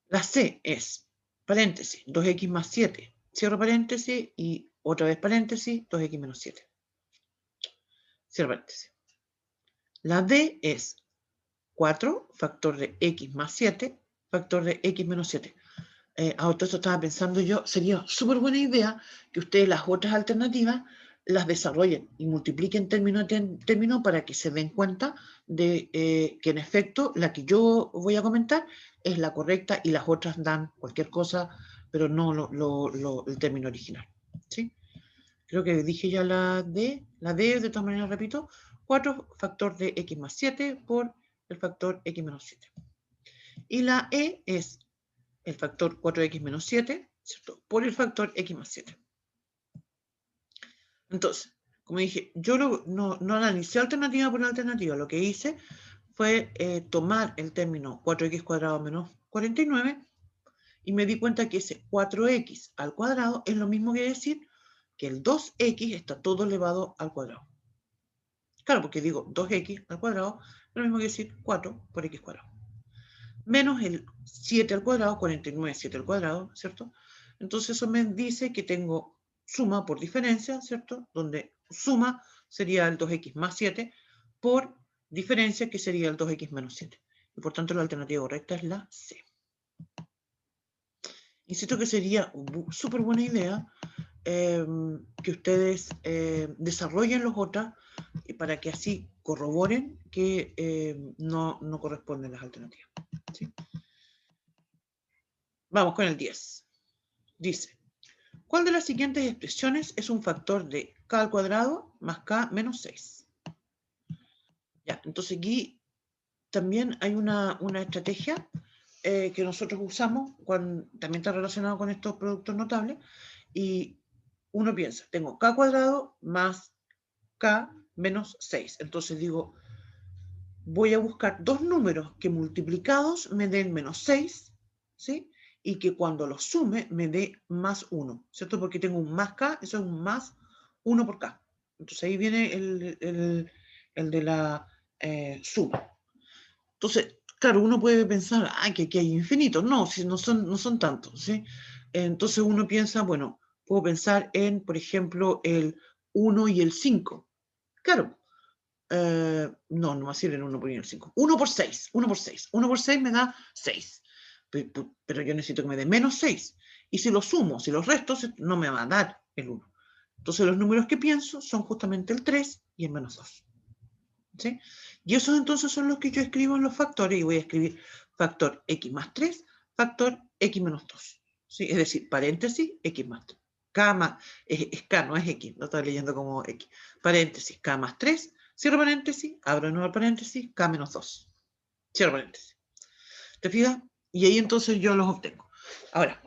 La C es, paréntesis, 2x más 7, cierro paréntesis y otra vez paréntesis, 2x menos 7. cierre paréntesis. La D es 4, factor de x más 7, factor de x menos 7. Ahora esto estaba pensando yo, sería súper buena idea que ustedes las otras alternativas las desarrollen y multipliquen término a término para que se den cuenta de que en efecto la que yo voy a comentar es la correcta y las otras dan cualquier cosa, pero no el término original. ¿Sí? Creo que dije ya la D. La D, de todas maneras, repito, 4 factor de x más 7 por el factor x menos 7. Y la E es el factor 4x menos 7, ¿cierto? Por el factor x más 7. Entonces, como dije, yo no analicé alternativa por alternativa. Lo que hice fue tomar el término 4x cuadrado menos 49 y me di cuenta que ese 4x al cuadrado es lo mismo que decir que el 2x está todo elevado al cuadrado. Claro, porque digo 2x al cuadrado es lo mismo que decir 4 por x cuadrado. Menos el 7 al cuadrado, 49, 7 al cuadrado, ¿cierto? Entonces eso me dice que tengo suma por diferencia, ¿cierto? Donde suma sería el 2x más 7 por diferencia, que sería el 2x menos 7. Y por tanto la alternativa correcta es la C. Insisto que sería súper buena idea que ustedes desarrollen los otras para que así corroboren que no corresponden las alternativas. ¿Sí? Vamos con el 10. Dice, ¿cuál de las siguientes expresiones es un factor de k al cuadrado más k menos 6? Ya, entonces aquí también hay una estrategia que nosotros usamos, también está relacionado con estos productos notables, y uno piensa, tengo k cuadrado más k menos 6. Entonces digo, voy a buscar dos números que multiplicados me den menos 6, ¿sí? Y que cuando los sume me dé más 1, ¿cierto? Porque tengo un más k, eso es un más 1 por k. Entonces ahí viene el de la suma. Entonces, claro, uno puede pensar, que aquí hay infinitos. No, si no son tantos, ¿sí? Entonces uno piensa, bueno, puedo pensar en, por ejemplo, el 1 y el 5. Claro, no me sirve el 1 por 1 y el 5. 1 por 6, 1 por 6. 1 por 6 me da 6. Pero yo necesito que me dé menos 6. Y si los sumo, si los resto, no me va a dar el 1. Entonces los números que pienso son justamente el 3 y el menos 2. ¿Sí? Y esos entonces son los que yo escribo en los factores, y voy a escribir factor x más 3, factor x menos 2. ¿Sí? Es decir, paréntesis, x más 3. K más, es K, no es x, lo estoy leyendo como x. Paréntesis, K más 3, cierro paréntesis, abro nuevo paréntesis, K menos 2. Cierro paréntesis. ¿Te fijas? Y ahí entonces yo los obtengo. Ahora,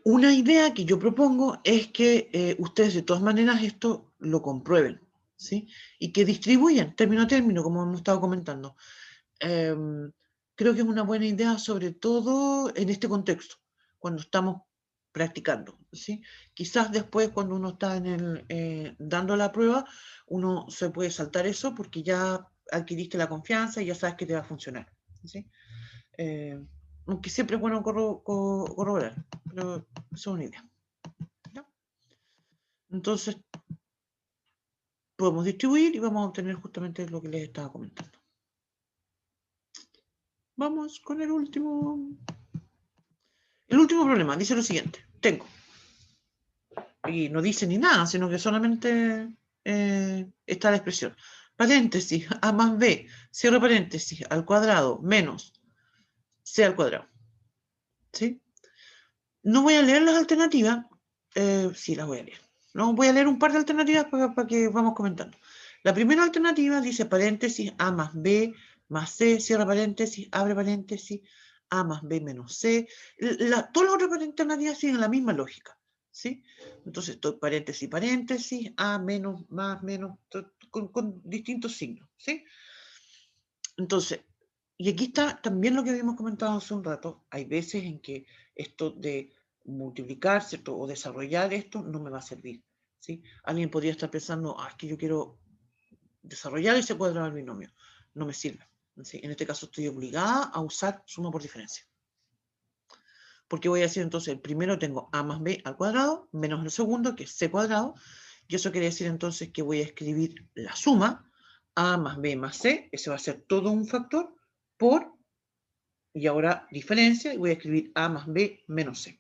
una idea que yo propongo es que ustedes de todas maneras esto lo comprueben, ¿sí? Y que distribuyan término a término, como hemos estado comentando. Creo que es una buena idea, sobre todo en este contexto, cuando estamos practicando, ¿sí? Quizás después, cuando uno está dando la prueba, uno se puede saltar eso porque ya adquiriste la confianza y ya sabes que te va a funcionar, ¿sí? Aunque siempre es bueno corroborar, pero eso es una idea. ¿No? Entonces, podemos distribuir y vamos a obtener justamente lo que les estaba comentando. Vamos con el último. El último problema dice lo siguiente. Tengo, y no dice ni nada, sino que solamente está la expresión. Paréntesis, a más b, cierro paréntesis, al cuadrado, menos c al cuadrado. ¿Sí? No voy a leer las alternativas. Sí, las voy a leer. No, voy a leer un par de alternativas para que vamos comentando. La primera alternativa dice paréntesis a más b más c, cierra paréntesis, abre paréntesis, a más b menos c. Todas las otras alternativas siguen la misma lógica, ¿sí? Entonces, estoy paréntesis, paréntesis, a menos, más, menos, con distintos signos, ¿sí? Entonces, y aquí está también lo que habíamos comentado hace un rato. Hay veces en que esto de multiplicar, ¿cierto? O desarrollar esto no me va a servir, ¿sí? Alguien podría estar pensando, es que yo quiero desarrollar ese cuadrado del binomio. No me sirve, ¿sí? En este caso estoy obligada a usar suma por diferencia. Porque voy a decir entonces, el primero tengo a más b al cuadrado, menos el segundo, que es c cuadrado, Y eso quiere decir entonces que voy a escribir la suma A más B más C, ese va a ser todo un factor, por, y ahora diferencia, y voy a escribir A más B menos C.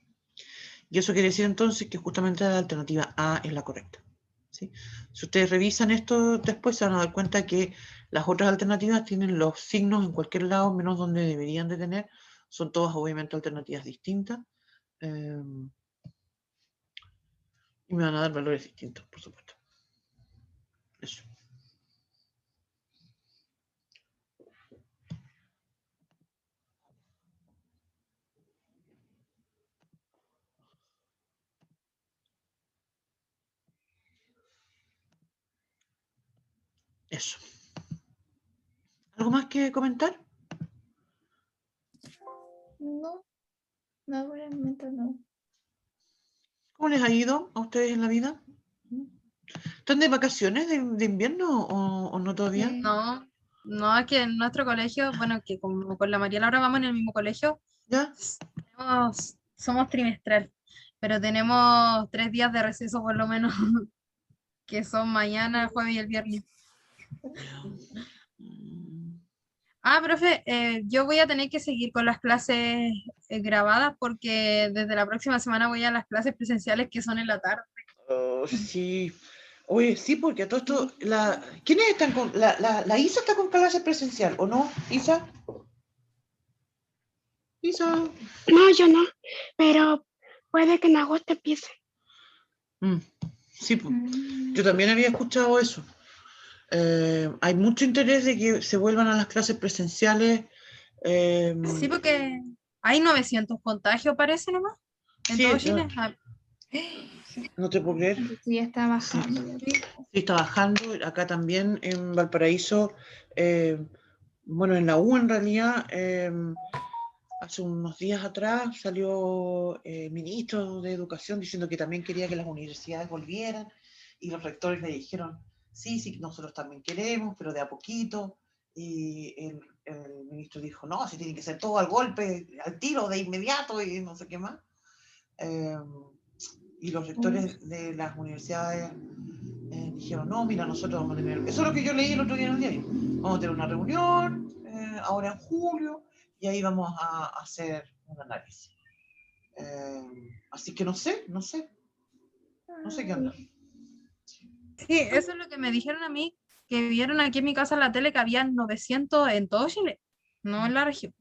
Y eso quiere decir entonces que justamente la alternativa A es la correcta. ¿Sí? Si ustedes revisan esto después se van a dar cuenta que las otras alternativas tienen los signos en cualquier lado menos donde deberían de tener. Son todas obviamente alternativas distintas. Y me van a dar valores distintos, por supuesto. Eso. Eso. ¿Algo más que comentar? No, no, por el momento no. ¿Cómo les ha ido a ustedes en la vida? ¿Están de vacaciones de invierno o no todavía? Sí. No, no, es que en nuestro colegio, bueno, que como con la María Laura vamos en el mismo colegio, ¿Ya? somos trimestral, pero tenemos 3 días de receso por lo menos, que son mañana, el jueves y el viernes. Ah, profe, yo voy a tener que seguir con las clases grabadas porque desde la próxima semana voy a las clases presenciales que son en la tarde. Oh, sí. Oye, sí, porque a todo esto, ¿quiénes están con, la Isa está con clase presencial, ¿o no, Isa? Isa. No, yo no, pero puede que en agosto empiece. Sí, pues, yo también había escuchado eso. Hay mucho interés de que se vuelvan a las clases presenciales. Sí, porque hay 900 contagios, parece nomás, en Sí, todo Chile. no te puedo creer. Entonces ya está bajando. Sí, está bajando. Acá también en Valparaíso, bueno, en la U en realidad, hace unos días atrás salió el ministro de Educación diciendo que también quería que las universidades volvieran y los rectores le dijeron, sí, sí, nosotros también queremos, pero de a poquito. Y el ministro dijo, no, si tiene que ser todo al golpe, al tiro, de inmediato y no sé qué más. Y los rectores de las universidades dijeron, no, mira, nosotros vamos a tener, eso es lo que yo leí el otro día en el diario, vamos a tener una reunión ahora en julio y ahí vamos a hacer un análisis. Así que no sé qué onda. Sí, eso es lo que me dijeron a mí, que vieron aquí en mi casa en la tele que había 900 en todo Chile, no en la región.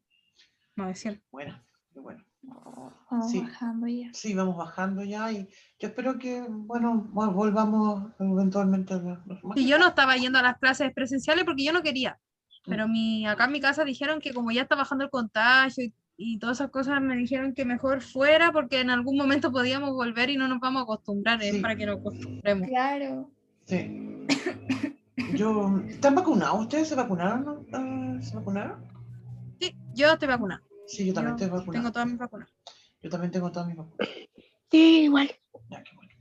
900. Bueno, qué bueno. Vamos Sí. bajando ya. Sí, vamos bajando ya y yo espero que, bueno, volvamos eventualmente a los Y yo no estaba yendo a las clases presenciales porque yo no quería, pero acá en mi casa dijeron que como ya está bajando el contagio y todas esas cosas, me dijeron que mejor fuera porque en algún momento podíamos volver y no nos vamos a acostumbrar, es Sí. para que nos acostumbremos. Claro. Sí. ¿Están vacunados? ¿Ustedes se vacunaron? ¿No? ¿Se vacunaron? Sí, yo estoy vacunada. Sí, yo también estoy vacunada. Tengo todas mis vacunas. Yo también tengo todas mis vacunas. Sí, igual. Ya, qué bueno.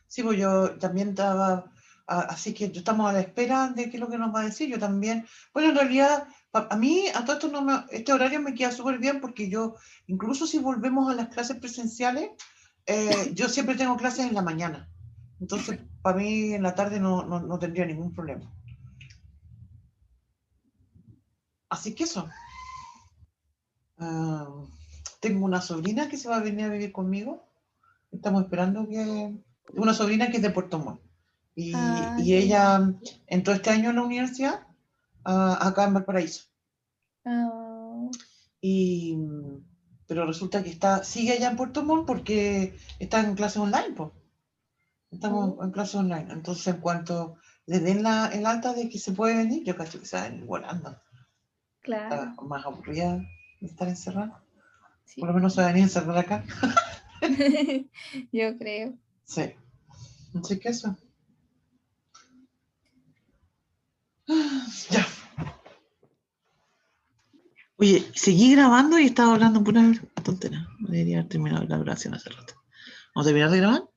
Sí, pues yo también estaba, así que estamos a la espera de qué es lo que nos va a decir. Yo también, bueno, en realidad, a mí, a todo esto, este horario me queda súper bien porque yo, incluso si volvemos a las clases presenciales, yo siempre tengo clases en la mañana. Entonces, para mí en la tarde no tendría ningún problema. Así que eso. Tengo una sobrina que se va a venir a vivir conmigo. Estamos esperando que... Una sobrina que es de Puerto Montt. Y qué ella entró este año en la universidad, acá en Valparaíso. Pero resulta que sigue allá en Puerto Montt porque está en clases online, pues. Estamos en clases online. Entonces, en cuanto le den el alta de que se puede venir, yo cacho que se va a venir volando. Claro. Está más aburrida de estar encerrada. Sí. Por lo menos se va a venir a encerrar acá. Yo creo. Sí. Así que eso. Ya. Oye, seguí grabando y estaba hablando pura tontera. Debería haber terminado la grabación hace rato. ¿Vamos a terminar de grabar?